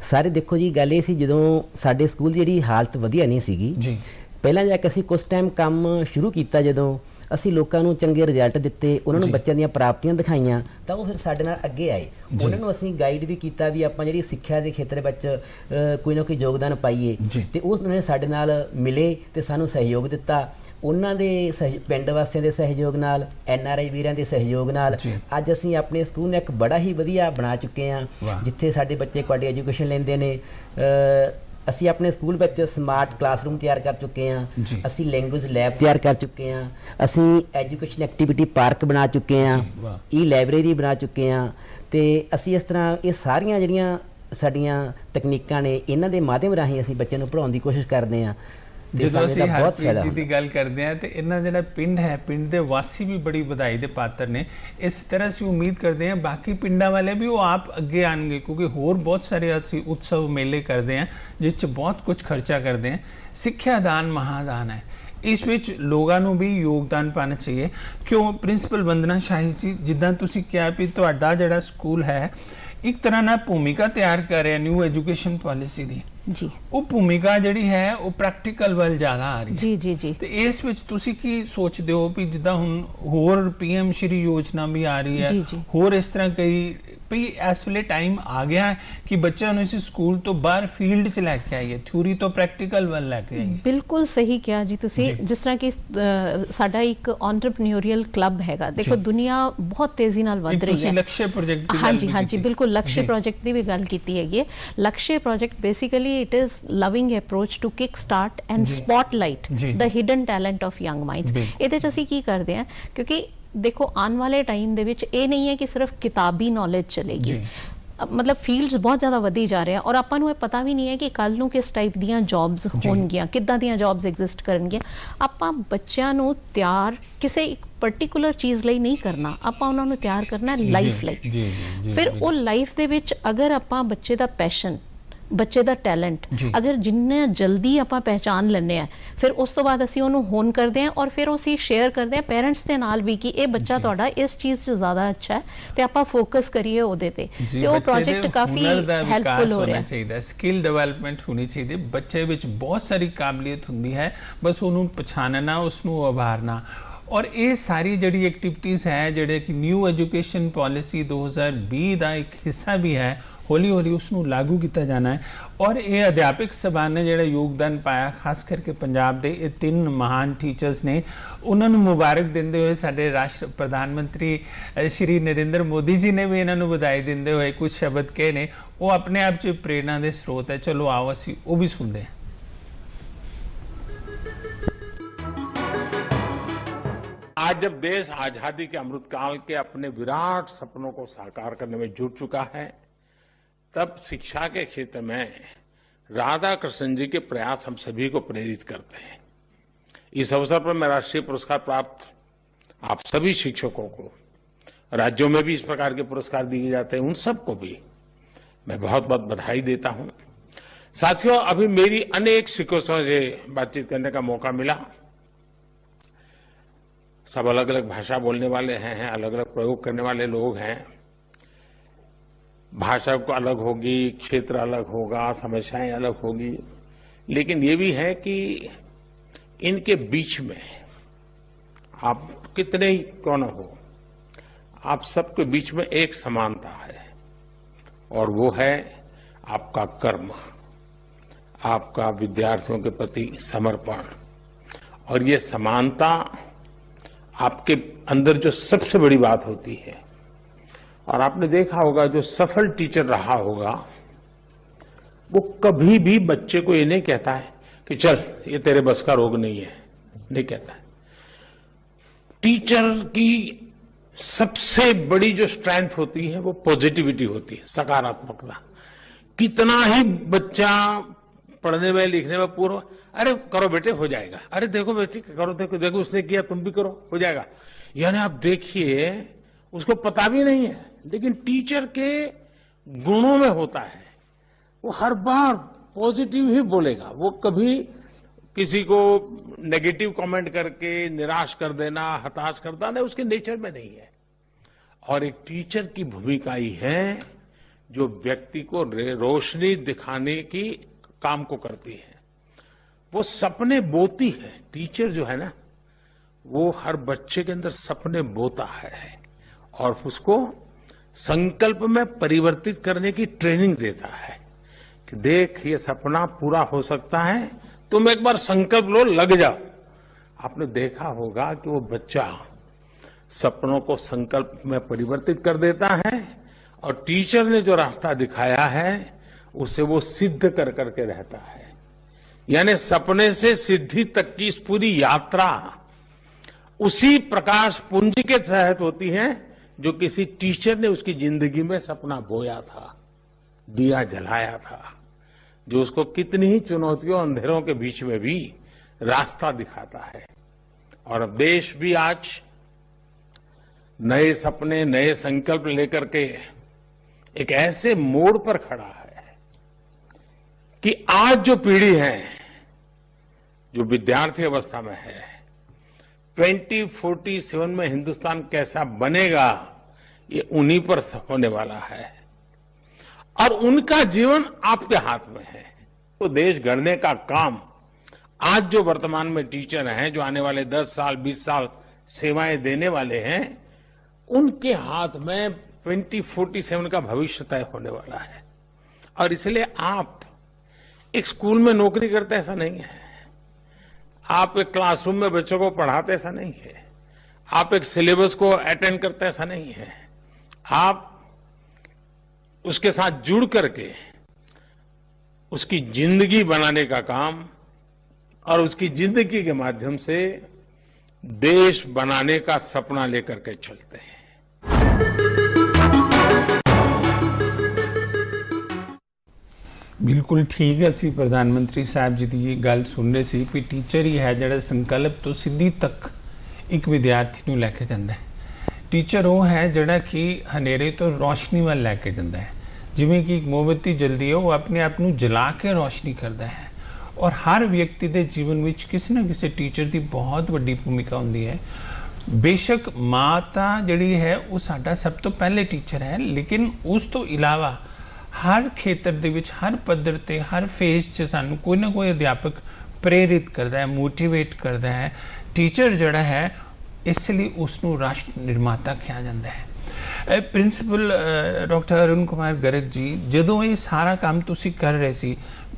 ਸਾਰੇ ਦੇਖੋ ਜੀ, ਗੱਲ ਇਹ ਸੀ ਜਦੋਂ ਸਾਡੇ ਸਕੂਲ ਦੀ ਜਿਹੜੀ ਹਾਲਤ ਵਧੀਆ ਨਹੀਂ ਸੀਗੀ ਜੀ, ਪਹਿਲਾਂ ਜਾ ਕੇ ਅਸੀਂ ਕੁਝ ਟਾਈਮ ਕੰਮ ਸ਼ੁਰੂ ਕੀਤਾ, ਜਦੋਂ ਅਸੀਂ ਲੋਕਾਂ ਨੂੰ ਚੰਗੇ ਰਿਜ਼ਲਟ ਦਿੱਤੇ, ਉਹਨਾਂ ਨੂੰ ਬੱਚਿਆਂ ਦੀਆਂ ਪ੍ਰਾਪਤੀਆਂ ਦਿਖਾਈਆਂ, ਤਾਂ ਉਹ ਫਿਰ ਸਾਡੇ ਨਾਲ ਅੱਗੇ ਆਏ। ਉਹਨਾਂ ਨੂੰ ਅਸੀਂ ਗਾਈਡ ਵੀ ਕੀਤਾ ਵੀ ਆਪਾਂ ਜਿਹੜੀ ਸਿੱਖਿਆ ਦੇ ਖੇਤਰ ਵਿੱਚ ਕੋਈ ਨਾ ਕੋਈ ਯੋਗਦਾਨ ਪਾਈਏ, ਤੇ ਉਹਨਾਂ ਨੇ ਸਾਡੇ ਨਾਲ ਮਿਲੇ ਤੇ ਸਾਨੂੰ ਸਹਿਯੋਗ ਦਿੱਤਾ। ਉਹਨਾਂ ਦੇ ਪਿੰਡ ਵਾਸੀਆਂ ਦੇ ਸਹਿਯੋਗ ਨਾਲ, NRI ਵੀਰਾਂ ਦੇ ਸਹਿਯੋਗ ਨਾਲ ਅੱਜ ਅਸੀਂ ਆਪਣੇ ਸਕੂਲ ਨੂੰ ਇੱਕ ਬੜਾ ਹੀ ਵਧੀਆ ਬਣਾ ਚੁੱਕੇ ਹਾਂ, ਜਿੱਥੇ ਸਾਡੇ ਬੱਚੇ ਕੁਆਲਿਟੀ ਐਜੂਕੇਸ਼ਨ ਲੈਂਦੇ ਨੇ। ਅਸੀਂ ਆਪਣੇ ਸਕੂਲ ਵਿੱਚ ਸਮਾਰਟ ਕਲਾਸਰੂਮ ਤਿਆਰ ਕਰ ਚੁੱਕੇ ਹਾਂ, ਅਸੀਂ ਲੈਂਗੁਏਜ ਲੈਬ ਤਿਆਰ ਕਰ ਚੁੱਕੇ ਹਾਂ, ਅਸੀਂ ਐਜੂਕੇਸ਼ਨ ਐਕਟੀਵਿਟੀ ਪਾਰਕ ਬਣਾ ਚੁੱਕੇ ਹਾਂ, ਲਾਇਬ੍ਰੇਰੀ ਬਣਾ ਚੁੱਕੇ ਹਾਂ। ਤੇ ਅਸੀਂ ਇਸ ਤਰ੍ਹਾਂ ਇਹ ਸਾਰੀਆਂ ਜਿਹੜੀਆਂ ਸਾਡੀਆਂ ਤਕਨੀਕਾਂ ਨੇ, ਇਹਨਾਂ ਦੇ ਮਾਧਿਅਮ ਰਾਹੀਂ ਅਸੀਂ ਬੱਚਿਆਂ ਨੂੰ ਪੜ੍ਹਾਉਣ ਦੀ ਕੋਸ਼ਿਸ਼ ਕਰਦੇ ਹਾਂ। ਜਦੋਂ ਅਸੀਂ ਹਰਪ੍ਰੀਤ ਜੀ ਦੀ ਗੱਲ ਕਰਦੇ ਹਾਂ ਤੇ ਇਹਨਾਂ ਜਿਹੜਾ ਪਿੰਡ ਹੈ, ਪਿੰਡ ਦੇ ਵਾਸੀ ਵੀ ਬੜੀ ਵਧਾਈ ਦੇ ਪਾਤਰ ਨੇ। ਇਸ ਤਰ੍ਹਾਂ ਅਸੀਂ ਉਮੀਦ ਕਰਦੇ ਹਾਂ ਬਾਕੀ ਪਿੰਡਾਂ ਵਾਲੇ ਵੀ ਉਹ ਆਪ ਅੱਗੇ ਆਉਣਗੇ, ਕਿਉਂਕਿ ਹੋਰ ਬਹੁਤ ਸਾਰੇ ਅਸੀਂ ਉਤਸਵ ਮੇਲੇ ਕਰਦੇ ਹਾਂ ਜਿਸ 'ਚ ਬਹੁਤ ਕੁਝ ਖਰਚਾ ਕਰਦੇ ਹਾਂ। ਸਿੱਖਿਆ ਦਾਨ ਮਹਾਦਾਨ ਹੈ, ਇਸ ਵਿੱਚ ਲੋਕਾਂ ਨੂੰ ਵੀ ਯੋਗਦਾਨ ਪਾਉਣਾ ਚਾਹੀਏ। ਕਿਉਂ ਪ੍ਰਿੰਸੀਪਲ ਵੰਦਨਾ ਸ਼ਾਹੀ ਜੀ, ਜਿੱਦਾਂ ਤੁਸੀਂ ਕਿਹਾ ਵੀ ਤੁਹਾਡਾ ਜਿਹੜਾ ਸਕੂਲ ਹੈ ਇੱਕ ਤਰ੍ਹਾਂ ਨਾਲ ਭੂਮਿਕਾ ਤਿਆਰ ਕਰ ਰਿਹਾ ਨਿਊ ਐਜੂਕੇਸ਼ਨ ਪਾਲਿਸੀ ਦੀ ਜੀ, ਉਹ ਭੂਮਿਕਾ ਜਿਹੜੀ ਹੈ ਉਹ ਪ੍ਰੈਕਟੀਕਲ ਵੱਲ ਜ਼ਿਆਦਾ ਆ ਰਹੀ ਹੈ ਜੀ। ਤੇ ਇਸ ਵਿੱਚ ਤੁਸੀਂ ਕੀ ਸੋਚਦੇ ਹੋ ਵੀ ਜਿੱਦਾਂ ਹੁਣ ਹੋਰ PM ਸ਼੍ਰੀ ਯੋਜਨਾ ਵੀ ਆ ਰਹੀ ਹੈ, ਹੋਰ ਇਸ ਤਰ੍ਹਾਂ ਕਈ ਵੀ ਇਸ ਵੇਲੇ ਟਾਈਮ ਆ ਗਿਆ ਕਿ ਬੱਚਿਆਂ ਨੂੰ ਇਸ ਸਕੂਲ ਤੋਂ ਬਾਹਰ ਫੀਲਡ 'ਚ ਲੈ ਕੇ ਆਈਏ, ਥਿਊਰੀ ਤੋਂ ਪ੍ਰੈਕਟੀਕਲ ਵੱਲ ਲੈ ਕੇ ਆਈਏ? ਬਿਲਕੁਲ ਸਹੀ ਕਿਹਾ ਜੀ ਤੁਸੀਂ। ਜਿਸ ਤਰ੍ਹਾਂ ਕਿ ਸਾਡਾ ਇੱਕ ਐਂਟਰਪ੍ਰੀਨਿਓਰੀਅਲ ਕਲੱਬ ਹੈਗਾ, ਦੇਖੋ ਦੁਨੀਆ ਬਹੁਤ ਤੇਜ਼ੀ ਨਾਲ ਵੱਧ ਰਹੀ ਹੈ। ਲਕਸ਼ਯ ਪ੍ਰੋਜੈਕਟ ਦੀ ਗੱਲ ਹਾਂਜੀ ਬਿਲਕੁਲ ਲਕਸ਼ਯ ਪ੍ਰੋਜੈਕਟ ਦੀ ਵੀ ਗੱਲ ਕੀਤੀ ਹੈਗੀ ਹੈ। Lakshya project basically it is loving approach to kick start and spotlight the hidden talent of young minds। ਇਹਦੇ 'ਚ ਅਸੀਂ ਕੀ ਕਰਦੇ ਹਾਂ, ਕਿਉਂਕਿ ਦੇਖੋ ਆਉਣ ਵਾਲੇ ਟਾਈਮ ਦੇ ਵਿੱਚ ਇਹ ਨਹੀਂ ਹੈ ਕਿ ਸਿਰਫ ਕਿਤਾਬੀ ਨੌਲੇਜ ਚਲੇਗੀ, ਮਤਲਬ ਫੀਲਡਸ ਬਹੁਤ ਜ਼ਿਆਦਾ ਵਧੀ ਜਾ ਰਹੇ ਆ ਔਰ ਆਪਾਂ ਨੂੰ ਇਹ ਪਤਾ ਵੀ ਨਹੀਂ ਹੈ ਕਿ ਕੱਲ ਨੂੰ ਕਿਸ ਟਾਈਪ ਦੀਆਂ ਜੌਬਸ ਹੋਣਗੀਆਂ, ਕਿੱਦਾਂ ਦੀਆਂ ਜੌਬਸ ਐਗਜ਼ਿਸਟ ਕਰਨਗੀਆਂ। ਆਪਾਂ ਬੱਚਿਆਂ ਨੂੰ ਤਿਆਰ ਕਿਸੇ ਇੱਕ ਪਾਰਟਿਕੂਲਰ ਚੀਜ਼ ਲਈ ਨਹੀਂ ਕਰਨਾ, ਆਪਾਂ ਉਹਨਾਂ ਨੂੰ ਤਿਆਰ ਕਰਨਾ ਲਾਈਫ ਲਈ। ਫਿਰ ਉਹ ਲਾਈਫ ਦੇ ਵਿੱਚ ਅਗਰ ਆਪਾਂ ਬੱਚੇ ਦਾ ਪੈਸ਼ਨ, ਬੱਚੇ ਦਾ ਟੈਲੈਂਟ ਅਗਰ ਜਿੰਨਾ ਜਲਦੀ ਆਪਾਂ ਪਹਿਚਾਨ ਲੈਂਦੇ ਆ, ਫਿਰ ਉਸ ਤੋਂ ਬਾਅਦ ਅਸੀਂ ਉਹਨੂੰ ਹੋਨ ਕਰਦੇ ਆ ਔਰ ਫਿਰ ਅਸੀਂ ਸ਼ੇਅਰ ਕਰਦੇ ਆ ਪੇਰੈਂਟਸ ਦੇ ਨਾਲ ਵੀ ਕਿ ਇਹ ਬੱਚਾ ਤੁਹਾਡਾ ਇਸ ਚੀਜ਼ 'ਚ ਜ਼ਿਆਦਾ ਅੱਛਾ ਹੈ ਤੇ ਆਪਾਂ ਫੋਕਸ ਕਰੀਏ ਉਹਦੇ ਤੇ। ਤੇ ਉਹ ਪ੍ਰੋਜੈਕਟ ਕਾਫੀ ਹੈਲਪਫੁਲ ਹੋ ਰਿਹਾ ਚਾਹੀਦਾ, ਸਕਿੱਲ ਡਿਵੈਲਪਮੈਂਟ ਹੋਣੀ ਚਾਹੀਦੀ। ਬੱਚੇ ਵਿੱਚ ਬਹੁਤ ਸਾਰੀ ਕਾਬਲੀਅਤ ਹੁੰਦੀ ਹੈ, ਬਸ ਉਹਨੂੰ ਪਛਾਣਨਾ, ਉਸਨੂੰ ਉਭਾਰਨਾ। ਔਰ ਇਹ ਸਾਰੀ ਜਿਹੜੀ ਐਕਟੀਵਿਟੀਜ਼ ਹੈ ਜਿਹੜੇ ਕਿ ਨਿਊ ਐਜੂਕੇਸ਼ਨ ਪਾਲਿਸੀ 2020 ਦਾ ਇੱਕ ਹਿੱਸਾ ਵੀ ਹੈ, ਹੌਲੀ ਹੌਲੀ ਉਸਨੂੰ ਲਾਗੂ ਕੀਤਾ ਜਾਣਾ ਹੈ। ਔਰ ਇਹ ਅਧਿਆਪਕ ਸਭਾ ਨੇ ਜਿਹੜਾ ਯੋਗਦਾਨ ਪਾਇਆ, ਖਾਸ ਕਰਕੇ ਪੰਜਾਬ ਦੇ ਇਹ 3 ਮਹਾਨ ਟੀਚਰਸ ਨੇ, ਉਹਨਾਂ ਨੂੰ ਮੁਬਾਰਕ ਦਿੰਦੇ ਹੋਏ ਸਾਡੇ ਰਾਸ਼ਟਰ ਪ੍ਰਧਾਨ ਮੰਤਰੀ ਸ਼੍ਰੀ ਨਰਿੰਦਰ ਮੋਦੀ ਜੀ ਨੇ ਵੀ ਇਹਨਾਂ ਨੂੰ ਵਧਾਈ ਦਿੰਦੇ ਹੋਏ ਕੁਝ ਸ਼ਬਦ ਕਹੇ ਨੇ, ਉਹ ਆਪਣੇ ਆਪ 'ਚ ਪ੍ਰੇਰਣਾ ਦੇ ਸਰੋਤ ਹੈ। ਚਲੋ ਆਓ ਅਸੀਂ ਉਹ ਵੀ ਸੁਣਦੇ ਹਾਂ। आज जब देश आजादी के अमृतकाल के अपने विराट सपनों को साकार करने में जुट चुका है, तब शिक्षा के क्षेत्र में राधा कृष्णन जी के प्रयास हम सभी को प्रेरित करते हैं। इस अवसर पर मैं राष्ट्रीय पुरस्कार प्राप्त आप सभी शिक्षकों को, राज्यों में भी इस प्रकार के पुरस्कार दिए जाते हैं, उन सबको भी मैं बहुत बहुत बधाई देता हूं। साथियों, अभी मेरी अनेक शिक्षकों से बातचीत करने का मौका मिला। सब अलग अलग भाषा बोलने वाले हैं, अलग अलग प्रयोग करने वाले लोग हैं। भाषा को अलग होगी, क्षेत्र अलग होगा, समस्याएं अलग होगी, लेकिन ये भी है कि इनके बीच में आप कितने ही क्यों न हो, आप सबके बीच में एक समानता है, और वो है आपका कर्म, आपका विद्यार्थियों के प्रति समर्पण। और ये समानता आपके अंदर जो सबसे बड़ी बात होती है, और आपने देखा होगा जो सफल टीचर रहा होगा वो कभी भी बच्चे को ये नहीं कहता है कि चल ये तेरे बस का रोग नहीं है, नहीं कहता है। टीचर की सबसे बड़ी जो स्ट्रेंथ होती है वो पॉजिटिविटी होती है, सकारात्मकता। कितना ही बच्चा पढ़ने में लिखने में पूर्व, अरे करो बेटे हो जाएगा, अरे देखो बेटी करो, देखो देखो उसने किया तुम भी करो हो जाएगा, यानी आप देखिए उसको पता भी नहीं है, लेकिन टीचर के गुणों में होता है, वो हर बार पॉजिटिव ही बोलेगा। वो कभी किसी को नेगेटिव कमेंट करके निराश कर देना, हताश कर देना उसके नेचर में नहीं है। और एक टीचर की भूमिका ही है जो व्यक्ति को रोशनी दिखाने की काम को करती है, वो सपने बोती है। टीचर जो है ना, वो हर बच्चे के अंदर सपने बोता है और उसको संकल्प में परिवर्तित करने की ट्रेनिंग देता है कि देख ये सपना पूरा हो सकता है, तुम एक बार संकल्प लो, लग जाओ। आपने देखा होगा कि वो बच्चा सपनों को संकल्प में परिवर्तित कर देता है, और टीचर ने जो रास्ता दिखाया है उसे वो सिद्ध कर करके रहता है। यानी सपने से सिद्धि तक की इस पूरी यात्रा उसी प्रकाश पुंज के तहत होती है जो किसी टीचर ने उसकी जिंदगी में सपना बोया था, दिया जलाया था, जो उसको कितनी ही चुनौतियों अंधेरों के बीच में भी रास्ता दिखाता है। और अब देश भी आज नए सपने, नए संकल्प लेकर के एक ऐसे मोड़ पर खड़ा है कि आज जो पीढ़ी है, जो विद्यार्थी अवस्था में है, 2047 में हिंदुस्तान कैसा बनेगा ये उन्हीं पर होने वाला है, और उनका जीवन आपके हाथ में है। तो देश गढ़ने का काम आज जो वर्तमान में टीचर हैं, जो आने वाले 10 साल 20 साल सेवाएं देने वाले हैं, उनके हाथ में 2047 का भविष्य तय होने वाला है। और इसलिए आप एक स्कूल में नौकरी करते ऐसा नहीं है, आप एक क्लासरूम में बच्चों को पढ़ाते ऐसा नहीं है, आप एक सिलेबस को अटेंड करते ऐसा नहीं है, आप उसके साथ जुड़ करके उसकी जिंदगी बनाने का काम और उसकी जिंदगी के माध्यम से देश बनाने का सपना लेकर के चलते हैं। ਬਿਲਕੁਲ ਠੀਕ ਹੈ। ਅਸੀਂ ਪ੍ਰਧਾਨ ਮੰਤਰੀ ਸਾਹਿਬ ਜੀ ਦੀ ਇਹ ਗੱਲ ਸੁਣ ਰਹੇ ਸੀ ਕਿ ਟੀਚਰ ਹੀ ਹੈ ਜਿਹੜਾ ਸੰਕਲਪ ਤੋਂ ਸਿੱਧੀ ਤੱਕ ਇੱਕ ਵਿਦਿਆਰਥੀ ਨੂੰ ਲੈ ਕੇ ਜਾਂਦਾ ਹੈ। ਟੀਚਰ ਉਹ ਹੈ ਜਿਹੜਾ ਕਿ ਹਨੇਰੇ ਤੋਂ ਰੋਸ਼ਨੀ ਵੱਲ ਲੈ ਕੇ ਜਾਂਦਾ ਹੈ। ਜਿਵੇਂ ਕਿ ਇੱਕ ਮੋਮਬੱਤੀ ਜਲਦੀ ਹੈ, ਉਹ ਆਪਣੇ ਆਪ ਨੂੰ ਜਲਾ ਕੇ ਰੋਸ਼ਨੀ ਕਰਦਾ ਹੈ। ਔਰ ਹਰ ਵਿਅਕਤੀ ਦੇ ਜੀਵਨ ਵਿੱਚ ਕਿਸੇ ਨਾ ਕਿਸੇ ਟੀਚਰ ਦੀ ਬਹੁਤ ਵੱਡੀ ਭੂਮਿਕਾ ਹੁੰਦੀ ਹੈ। ਬੇਸ਼ੱਕ ਮਾਂ ਤਾਂ ਜਿਹੜੀ ਹੈ ਉਹ ਸਾਡਾ ਸਭ ਤੋਂ ਪਹਿਲੇ ਟੀਚਰ ਹੈ, ਲੇਕਿਨ ਉਸ ਤੋਂ ਇਲਾਵਾ ਹਰ ਖੇਤਰ ਦੇ ਵਿੱਚ, ਹਰ ਪੱਧਰ ਤੇ, ਹਰ ਫੇਜ਼ 'ਚ ਸਾਨੂੰ ਕੋਈ ਨਾ ਕੋਈ ਅਧਿਆਪਕ ਪ੍ਰੇਰਿਤ ਕਰਦਾ ਹੈ, ਮੋਟੀਵੇਟ ਕਰਦਾ ਹੈ। ਟੀਚਰ ਜਿਹੜਾ ਹੈ ਇਸ ਲਈ ਉਸ ਨੂੰ ਰਾਸ਼ਟਰ ਨਿਰਮਾਤਾ ਕਿਹਾ ਜਾਂਦਾ ਹੈ। ਪ੍ਰਿੰਸੀਪਲ ਡਾਕਟਰ ਅਰੁਣ ਕੁਮਾਰ ਗਰਗ ਜੀ, ਜਦੋਂ ਇਹ ਸਾਰਾ ਕੰਮ ਤੁਸੀਂ ਕਰ ਰਹੇ ਸੀ,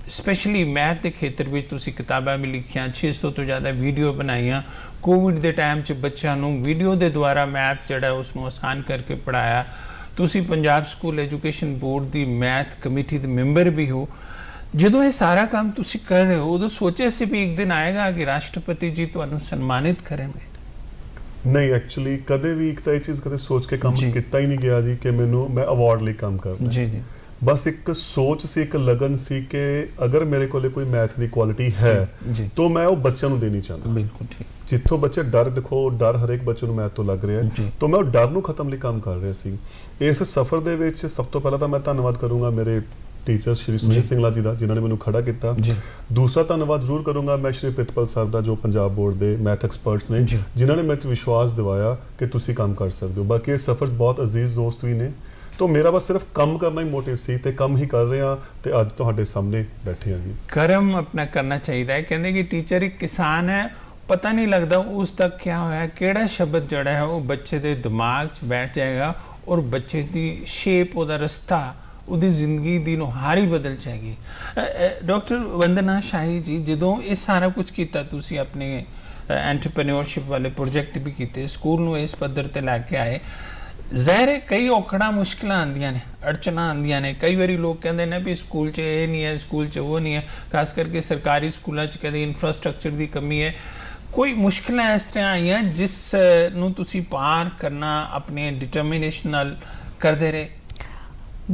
ਸਪੈਸ਼ਲੀ ਮੈਥ ਦੇ ਖੇਤਰ ਵਿੱਚ ਤੁਸੀਂ ਕਿਤਾਬਾਂ ਵੀ ਲਿਖੀਆਂ, 600 ਤੋਂ ਜ਼ਿਆਦਾ ਵੀਡੀਓ ਬਣਾਈਆਂ, ਕੋਵਿਡ ਦੇ ਟਾਈਮ 'ਚ ਬੱਚਿਆਂ ਨੂੰ ਵੀਡੀਓ ਦੇ ਦੁਆਰਾ ਮੈਥ ਜਿਹੜਾ ਉਸ ਨੂੰ ਆਸਾਨ ਕਰਕੇ ਪੜ੍ਹਾਇਆ। ਤੁਸੀਂ ਪੰਜਾਬ ਸਕੂਲ ਐਜੂਕੇਸ਼ਨ ਬੋਰਡ ਦੀ ਮੈਥ ਕਮੇਟੀ ਦੇ ਮੈਂਬਰ ਵੀ ਹੋ। ਜਦੋਂ ਇਹ ਸਾਰਾ ਕੰਮ ਤੁਸੀਂ ਕਰ ਰਹੇ ਹੋ, ਉਦੋਂ ਸੋਚਿਆ ਸੀ ਵੀ ਇੱਕ ਦਿਨ ਆਏਗਾ ਕਿ ਰਾਸ਼ਟਰਪਤੀ ਜੀ ਤੁਹਾਨੂੰ ਸਨਮਾਨਿਤ ਕਰਨਗੇ? ਨਹੀਂ, ਐਕਚੁਅਲੀ ਕਦੇ ਵੀ ਇੱਕ ਤਾਂ ਇਹ ਚੀਜ਼ ਕਦੇ ਸੋਚ ਕੇ ਕੰਮ ਕੀਤਾ ਹੀ ਨਹੀਂ ਗਿਆ ਜੀ ਕਿ ਮੈਂ ਅਵਾਰਡ ਲਈ ਕੰਮ ਕਰਦਾ। ਜੀ ਜੀ। ਬਸ ਇੱਕ ਸੋਚ ਸੀ, ਇੱਕ ਲਗਨ ਸੀ ਕਿ ਅਗਰ ਮੇਰੇ ਕੋਲੇ ਕੋਈ ਮੈਥ ਦੀ ਕੁਆਲਿਟੀ ਹੈ ਤਾਂ ਮੈਂ ਉਹ ਬੱਚਿਆਂ ਨੂੰ ਦੇਣੀ ਚਾਹੁੰਦਾ। ਬਿਲਕੁਲ ਠੀਕ। ਜਿੱਥੋਂ ਬੱਚੇ ਡਰ, ਦੇਖੋ ਡਰ ਹਰੇਕ ਬੱਚੇ ਨੂੰ ਮੈਥ ਤੋਂ ਲੱਗ ਰਿਹਾ ਹੈ, ਤਾਂ ਮੈਂ ਉਹ ਡਰ ਨੂੰ ਖਤਮ ਲਈ ਕੰਮ ਕਰ ਰਿਹਾ ਸੀ। ਇਸ ਸਫ਼ਰ ਦੇ ਵਿੱਚ ਸਭ ਤੋਂ ਪਹਿਲਾਂ ਤਾਂ ਮੈਂ ਧੰਨਵਾਦ ਕਰੂੰਗਾ ਮੇਰੇ ਟੀਚਰ ਸ਼੍ਰੀ ਸੁਨੀਲ ਸਿੰਘਲਾ ਜੀ ਦਾ, ਜਿਨ੍ਹਾਂ ਨੇ ਮੈਨੂੰ ਖੜਾ ਕੀਤਾ। ਦੂਸਰਾ ਧੰਨਵਾਦ ਜ਼ਰੂਰ ਕਰੂੰਗਾ ਮੈਂ ਸ਼੍ਰੀ ਪ੍ਰਿਤਪਾਲ ਸਰ ਦਾ, ਜੋ ਪੰਜਾਬ ਬੋਰਡ ਦੇ ਮੈਥ ਐਕਸਪਰਟਸ ਨੇ, ਜਿਨ੍ਹਾਂ ਨੇ ਮੇਰੇ 'ਚ ਵਿਸ਼ਵਾਸ ਦਿਵਾਇਆ ਕਿ ਤੁਸੀਂ ਕੰਮ ਕਰ ਸਕਦੇ ਹੋ। ਬਾਕੀ ਇਹ ਸਫ਼ਰ ਬਹੁਤ ਅਜ਼ੀਜ਼ ਦੋਸਤ ਵੀ ਨੇ। तो मेरा बस सिर्फ कम करना ही मोटिव सी ते कम ही कर रहे हैं ते अज तुहाडे सामने बैठे हैं जी। कर्म अपना करना चाहिए है। कहते कि टीचर एक किसान है, पता नहीं लगता उस तक क्या होया, केड़ा शब्द जड़ा है वो बच्चे के दिमाग च बैठ जाएगा और बच्चे की शेप, उहदा रस्ता, उहदी जिंदगी दी नुहार ही बदल जाएगी। डॉक्टर वंदना शाही जी, जदों ये सारा कुछ किया तुसी अपने एंटरप्रेन्योरशिप वाले प्रोजेक्ट भी किए, स्कूल नूं इस पद्धर ते लैके आए, ज़ाहिर है कई औखड़ा मुश्किल आंदियां ने, अड़चना आंदियां ने। कई बारी लोग कहते हैं भी स्कूल च ये नहीं है, स्कूल च वो नहीं है, खास करके सरकारी स्कूलों च कहते इंफ्रास्ट्रक्चर की कमी है। कोई मुश्किल इस तरह आई हैं जिस नूं तुसी पार करना अपने डिटरमिनेशन नाल करते रहे?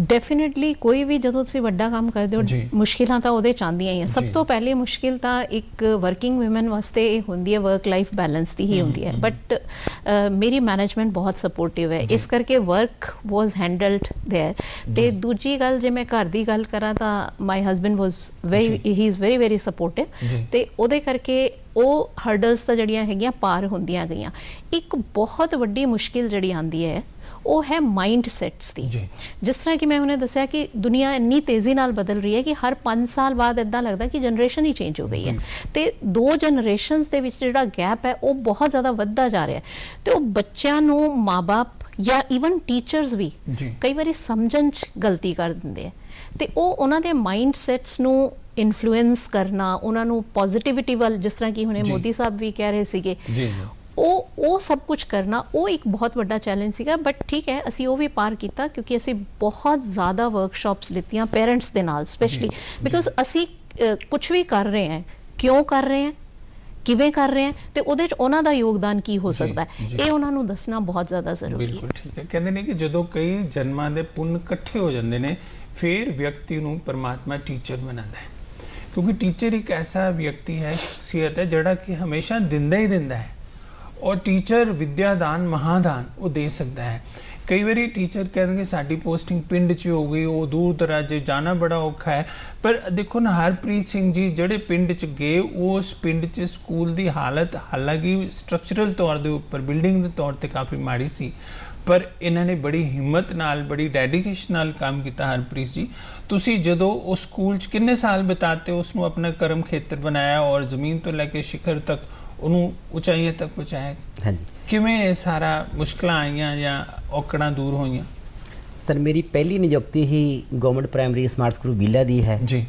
डेफिनेटली कोई भी जो तुसी वड्डा काम करदे हो मुश्किलां तां ओहदे च आंदियां ही हैं। सब तो पहले मुश्किल तां एक वर्किंग वूमेन वास्ते हुंदी है, वर्क लाइफ बैलेंस दी ही हुंदी है। बट मेरी मैनेजमेंट बहुत सपोर्टिव है, इस करके वर्क वाज हैंडल्ड देयर। ते दूजी गल जे मैं घर दी गल करा तां my husband was he is very very supportive. ते ओहदे करके ਉਹ ਹਰਡਲਸ ਤਾਂ ਜਿਹੜੀਆਂ ਹੈਗੀਆਂ ਪਾਰ ਹੁੰਦੀਆਂ ਗਈਆਂ। ਇੱਕ ਬਹੁਤ ਵੱਡੀ ਮੁਸ਼ਕਿਲ ਜਿਹੜੀ ਆਂਦੀ ਹੈ ਉਹ ਹੈ ਮਾਈਂਡ ਸੈਟਸ ਦੀ। ਜਿਸ ਤਰ੍ਹਾਂ ਕਿ ਮੈਂ ਹੁਣੇ ਦੱਸਿਆ ਕਿ ਦੁਨੀਆ ਇੰਨੀ ਤੇਜ਼ੀ ਨਾਲ ਬਦਲ ਰਹੀ ਹੈ ਕਿ ਹਰ 5 ਸਾਲ ਬਾਅਦ ਇੱਦਾਂ ਲੱਗਦਾ ਕਿ ਜਨਰੇਸ਼ਨ ਹੀ ਚੇਂਜ ਹੋ ਗਈ ਹੈ ਤੇ ਦੋ ਜਨਰੇਸ਼ਨਸ ਦੇ ਵਿੱਚ ਜਿਹੜਾ ਗੈਪ ਹੈ ਉਹ ਬਹੁਤ ਜ਼ਿਆਦਾ ਵੱਧਦਾ ਜਾ ਰਿਹਾ ਹੈ। ਤੇ ਉਹ ਬੱਚਿਆਂ ਨੂੰ ਮਾਂ-ਬਾਪ ਜਾਂ ਈਵਨ ਟੀਚਰਸ ਵੀ ਕਈ ਵਾਰੀ ਸਮਝਣ 'ਚ ਗਲਤੀ ਕਰ ਦਿੰਦੇ ਆ ਤੇ ਉਹ ਉਹਨਾਂ ਦੇ ਮਾਈਂਡ ਸੈਟਸ ਨੂੰ ਇਨਫਲੂਐਂਸ ਕਰਨਾ, ਉਹਨਾਂ ਨੂੰ ਪੋਜ਼ਿਟਿਵਿਟੀ ਵੱਲ, ਜਿਸ ਤਰ੍ਹਾਂ ਕਿ ਹੁਣੇ ਮੋਦੀ ਸਾਹਿਬ ਵੀ ਕਹਿ ਰਹੇ ਸੀਗੇ, ਉਹ ਸਭ ਕੁਝ ਕਰਨਾ ਉਹ ਇੱਕ ਬਹੁਤ ਵੱਡਾ ਚੈਲੰਜ ਸੀਗਾ। ਬਟ ਠੀਕ ਹੈ, ਅਸੀਂ ਉਹ ਵੀ ਪਾਰ ਕੀਤਾ ਕਿਉਂਕਿ ਅਸੀਂ ਬਹੁਤ ਜ਼ਿਆਦਾ ਵਰਕਸ਼ਾਪਸ ਲਿੱਤੀਆਂ ਪੇਰੈਂਟਸ ਦੇ ਨਾਲ, ਸਪੈਸ਼ਲੀ ਬਿਕੋਜ਼ ਅਸੀਂ ਕੁਝ ਵੀ ਕਰ ਰਹੇ ਹਾਂ, ਕਿਉਂ ਕਰ ਰਹੇ ਹਾਂ, ਕਿਵੇਂ ਕਰ ਰਹੇ ਹਾਂ ਤੇ ਉਹਦੇ 'ਚ ਉਹਨਾਂ ਦਾ ਯੋਗਦਾਨ ਕੀ ਹੋ ਸਕਦਾ ਹੈ, ਇਹ ਉਹਨਾਂ ਨੂੰ ਦੱਸਣਾ ਬਹੁਤ ਜ਼ਿਆਦਾ ਜ਼ਰੂਰੀ ਹੈ। ਬਿਲਕੁਲ ਠੀਕ ਹੈ। ਕਹਿੰਦੇ ਨੇ ਕਿ ਜਦੋਂ ਕਈ ਜਨਮਾਂ ਦੇ ਪੁੰਨ ਇਕੱਠੇ ਹੋ ਜਾਂਦੇ ਨੇ ਫਿਰ ਵਿਅਕਤੀ ਨੂੰ ਪਰਮਾਤਮਾ ਟੀਚਰ ਬਣਾਉਂਦਾ ਹੈ, ਕਿਉਂਕਿ ਟੀਚਰ ਇੱਕ ਐਸਾ ਵਿਅਕਤੀ ਹੈ, ਸ਼ਖਸੀਅਤ ਹੈ ਜਿਹੜਾ ਕਿ ਹਮੇਸ਼ਾ ਦਿੰਦਾ ਹੀ ਦਿੰਦਾ ਹੈ। और टीचर विद्यादान महादान वो दे सकता है। कई बार टीचर कहेंगे साड़ी पोस्टिंग पिंड च हो गई, वो दूर दराजे जाना बड़ा औखा है। पर देखो ना, हरप्रीत सिंह जी जड़े पिंड च गए, उस पिंड च स्कूल की हालत हालांकि स्ट्रक्चरल तौर के उपर बिल्डिंग के तौर पर काफ़ी माड़ी सी, पर इन्होंने बड़ी हिम्मत नाल, बड़ी डेडिकेशन नाल काम किया। हरप्रीत जी, तुसी जदों उस स्कूल च कितने साल बिताते उसनों अपना कर्म खेतर बनाया और जमीन तो लैके शिखर तक ਉਹਨੂੰ ਉਚਾਈਆਂ ਤੱਕ ਪਹੁੰਚਾਇਆ? ਹਾਂਜੀ। ਕਿਵੇਂ ਇਹ ਸਾਰਾ ਮੁਸ਼ਕਲਾਂ ਆਈਆਂ ਜਾਂ ਔਕੜਾਂ ਦੂਰ ਹੋਈਆਂ? ਸਰ, ਮੇਰੀ ਪਹਿਲੀ ਨਿਯੁਕਤੀ ਹੀ ਗਵਰਨਮੈਂਟ ਪ੍ਰਾਇਮਰੀ ਸਮਾਰਟ ਸਕੂਲ ਬੀਲਾ ਦੀ ਹੈ ਜੀ,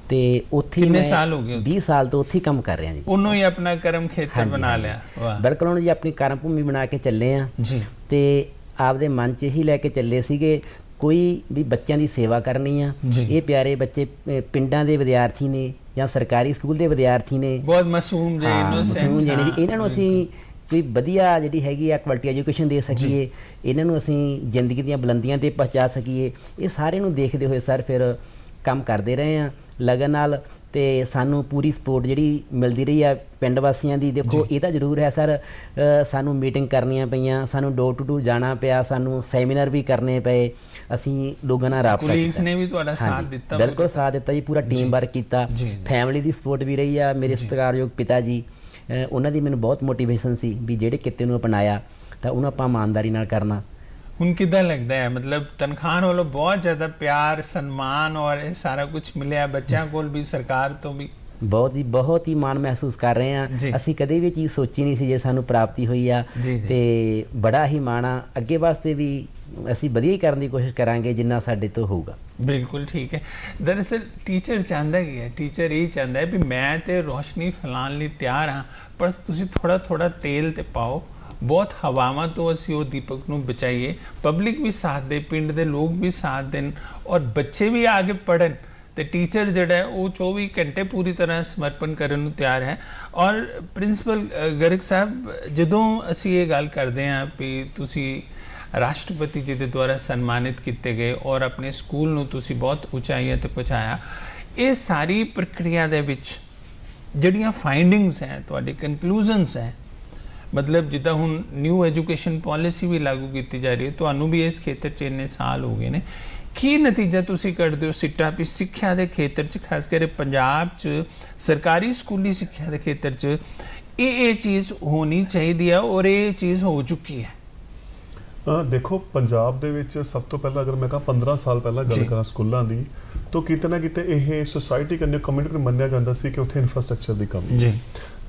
ਤੇ ਉੱਥੇ ਕਿੰਨੇ ਸਾਲ ਹੋ ਗਏ? 20 ਸਾਲ ਤੋਂ ਉੱਥੇ ਕੰਮ ਕਰ ਰਿਹਾ ਜੀ। ਉਹਨੂੰ ਹੀ ਆਪਣਾ ਕਰਮ ਖੇਤਰ ਬਣਾ ਲਿਆ? ਵਾਹ, ਬਿਲਕੁਲ। ਉਹਨੂੰ ਜੀ ਆਪਣੀ ਕਰਮ ਭੂਮੀ ਬਣਾ ਕੇ ਚੱਲੇ ਆ ਜੀ, ਤੇ ਆਪਦੇ ਮਨ 'ਚ ਹੀ ਲੈ ਕੇ ਚੱਲੇ ਸੀਗੇ ਕੋਈ ਵੀ ਬੱਚਿਆਂ ਦੀ ਸੇਵਾ ਕਰਨੀ ਆ। ਇਹ ਪਿਆਰੇ ਬੱਚੇ ਪਿੰਡਾਂ ਦੇ ਵਿਦਿਆਰਥੀ ਨੇ ਜਾਂ ਸਰਕਾਰੀ ਸਕੂਲ ਦੇ ਵਿਦਿਆਰਥੀ ਨੇ, ਬਹੁਤ ਮਾਸੂਮ ਜਿਹੇ ਨੇ, ਵੀ ਇਹਨਾਂ ਨੂੰ ਅਸੀਂ ਕੋਈ ਵਧੀਆ ਜਿਹੜੀ ਹੈਗੀ ਆ ਕੁਆਲਿਟੀ ਐਜੂਕੇਸ਼ਨ ਦੇ ਸਕੀਏ, ਇਹਨਾਂ ਨੂੰ ਅਸੀਂ ਜ਼ਿੰਦਗੀ ਦੀਆਂ ਬੁਲੰਦੀਆਂ 'ਤੇ ਪਹੁੰਚਾ ਸਕੀਏ। ਇਹ ਸਾਰੇ ਨੂੰ ਦੇਖਦੇ ਹੋਏ ਸਰ ਫਿਰ ਕੰਮ ਕਰਦੇ ਰਹੇ ਹਾਂ ਲਗਨ ਨਾਲ ਤੇ ਸਾਨੂੰ ਪੂਰੀ ਸਪੋਰਟ ਜਿਹੜੀ ਮਿਲਦੀ ਰਹੀ ਆ ਪਿੰਡ ਵਾਸੀਆਂ ਦੀ। ਦੇਖੋ ਇਹ ਤਾਂ ਜ਼ਰੂਰ ਹੈ ਸਰ, ਸਾਨੂੰ ਮੀਟਿੰਗ ਕਰਨੀਆਂ ਪਈਆਂ, ਸਾਨੂੰ ਡੋਰ ਟੂ ਡੋਰ ਜਾਣਾ ਪਿਆ, ਸਾਨੂੰ ਸੈਮੀਨਾਰ ਵੀ ਕਰਨੇ ਪਏ, ਅਸੀਂ ਲੋਕਾਂ ਨਾਲ ਰਾਬਤਾ ਕੋਲੀਗਸ ਨੇ ਵੀ ਤੁਹਾਡਾ ਸਾਥ ਦਿੱਤਾ? ਬਿਲਕੁਲ ਸਾਥ ਦਿੱਤਾ ਜੀ, ਪੂਰਾ ਟੀਮ ਵਰਕ ਕੀਤਾ। ਫੈਮਿਲੀ ਦੀ ਸਪੋਰਟ ਵੀ ਰਹੀ ਆ। ਮੇਰੇ ਸਤਿਕਾਰਯੋਗ ਪਿਤਾ ਜੀ, ਉਹਨਾਂ ਦੀ ਮੈਨੂੰ ਬਹੁਤ ਮੋਟੀਵੇਸ਼ਨ ਸੀ ਵੀ ਜਿਹੜੇ ਕਿੱਤੇ ਨੂੰ ਅਪਣਾਇਆ ਤਾਂ ਉਹਨੂੰ ਆਪਾਂ ਇਮਾਨਦਾਰੀ ਨਾਲ ਕਰਨਾ। ਹੁਣ ਕਿੱਦਾਂ ਲੱਗਦਾ ਹੈ, ਮਤਲਬ ਤਨਖਾਹ ਵੱਲੋਂ ਬਹੁਤ ਜ਼ਿਆਦਾ ਪਿਆਰ ਸਨਮਾਨ ਔਰ ਇਹ ਸਾਰਾ ਕੁਝ ਮਿਲਿਆ, ਬੱਚਿਆਂ ਕੋਲ ਵੀ ਸਰਕਾਰ ਤੋਂ ਵੀ? ਬਹੁਤ ਹੀ ਮਾਣ ਮਹਿਸੂਸ ਕਰ ਰਹੇ ਹਾਂ। ਅਸੀਂ ਕਦੇ ਵੀ ਚੀਜ਼ ਸੋਚੀ ਨਹੀਂ ਸੀ ਜੇ ਸਾਨੂੰ ਪ੍ਰਾਪਤੀ ਹੋਈ ਆ, ਤੇ ਬੜਾ ਹੀ ਮਾਣ ਆ। ਅੱਗੇ ਵਾਸਤੇ ਵੀ ਅਸੀਂ ਵਧੀਆ ਹੀ ਕਰਨ ਦੀ ਕੋਸ਼ਿਸ਼ ਕਰਾਂਗੇ ਜਿੰਨਾ ਸਾਡੇ ਤੋਂ ਹੋਊਗਾ। ਬਿਲਕੁਲ ਠੀਕ ਹੈ। ਦਰਅਸਲ ਟੀਚਰ ਚਾਹੁੰਦਾ ਕੀ ਹੈ, ਟੀਚਰ ਇਹ ਚਾਹੁੰਦਾ ਹੈ ਵੀ ਮੈਂ ਤੇ ਰੋਸ਼ਨੀ ਫੈਲਾਉਣ ਲਈ ਤਿਆਰ ਹਾਂ, ਪਰ ਤੁਸੀਂ ਥੋੜਾ ਥੋੜਾ ਤੇਲ ਤੇ ਪਾਓ, ਬਹੁਤ ਹਵਾਵਾਂ ਤੋਂ ਅਸੀਂ ਉਹ ਦੀਪਕ ਨੂੰ ਬਚਾਈਏ, ਪਬਲਿਕ ਵੀ ਸਾਥ ਦੇ, ਪਿੰਡ ਦੇ ਲੋਕ ਵੀ ਸਾਥ ਦੇਣ ਔਰ ਬੱਚੇ ਵੀ ਆਗੇ ਪੜ੍ਹਨ, ਤੇ ਟੀਚਰ ਜਿਹੜਾ ਹੈ ਉਹ 24 ਘੰਟੇ ਪੂਰੀ ਤਰ੍ਹਾਂ ਸਮਰਪਣ ਕਰਨ ਨੂੰ ਤਿਆਰ ਹੈ। ਔਰ ਪ੍ਰਿੰਸੀਪਲ ਗਰਗ ਸਾਹਿਬ, ਜਦੋਂ ਅਸੀਂ ਇਹ ਗੱਲ ਕਰਦੇ ਹਾਂ ਵੀ ਤੁਸੀਂ ਰਾਸ਼ਟਰਪਤੀ ਜੀ ਦੇ ਦੁਆਰਾ ਸਨਮਾਨਿਤ ਕੀਤੇ ਗਏ ਔਰ ਆਪਣੇ ਸਕੂਲ ਨੂੰ ਤੁਸੀਂ ਬਹੁਤ ਉਚਾਈਆਂ ਤੇ ਪਹੁੰਚਾਇਆ, ਇਹ ਸਾਰੀ ਪ੍ਰਕਿਰਿਆ ਦੇ ਵਿੱਚ ਜਿਹੜੀਆਂ ਫਾਈਂਡਿੰਗਸ ਹੈ, ਤੁਹਾਡੇ ਕਨਕਲੂਜਨਸ ਹੈ, ਮਤਲਬ ਜਿੱਦਾਂ ਹੁਣ ਨਿਊ ਐਜੂਕੇਸ਼ਨ ਪਾਲਿਸੀ ਵੀ ਲਾਗੂ ਕੀਤੀ ਜਾ ਰਹੀ ਹੈ, ਤੁਹਾਨੂੰ ਵੀ ਇਸ ਖੇਤਰ 'ਚ ਇੰਨੇ ਸਾਲ ਹੋ ਗਏ ਨੇ, ਕੀ ਨਤੀਜਾ ਤੁਸੀਂ ਕੱਢਦੇ ਹੋ ਸਿੱਟਾ ਵੀ ਸਿੱਖਿਆ ਦੇ ਖੇਤਰ 'ਚ, ਖਾਸ ਕਰਕੇ ਪੰਜਾਬ 'ਚ ਸਰਕਾਰੀ ਸਕੂਲੀ ਸਿੱਖਿਆ ਦੇ ਖੇਤਰ 'ਚ ਇਹ ਚੀਜ਼ ਹੋਣੀ ਚਾਹੀਦੀ ਹੈ ਔਰ ਇਹ ਚੀਜ਼ ਹੋ ਚੁੱਕੀ ਹੈ? ਦੇਖੋ, ਪੰਜਾਬ ਦੇ ਵਿੱਚ ਸਭ ਤੋਂ ਪਹਿਲਾਂ ਅਗਰ ਮੈਂ ਕਹਾਂ 15 ਸਾਲ ਪਹਿਲਾਂ ਗੱਲ ਕਰਾਂ ਸਕੂਲਾਂ ਦੀ, ਤਾਂ ਕਿਤੇ ਨਾ ਕਿਤੇ ਇਹ ਸੋਸਾਇਟੀ ਕੰਨੇ ਕਮਿਊਨਿਟੀ ਨੂੰ ਮੰਨਿਆ ਜਾਂਦਾ ਸੀ ਕਿ ਉੱਥੇ ਇਨਫਰਾਸਟ੍ਰਕਚਰ ਦੀ ਕਮੀ ਹੈ।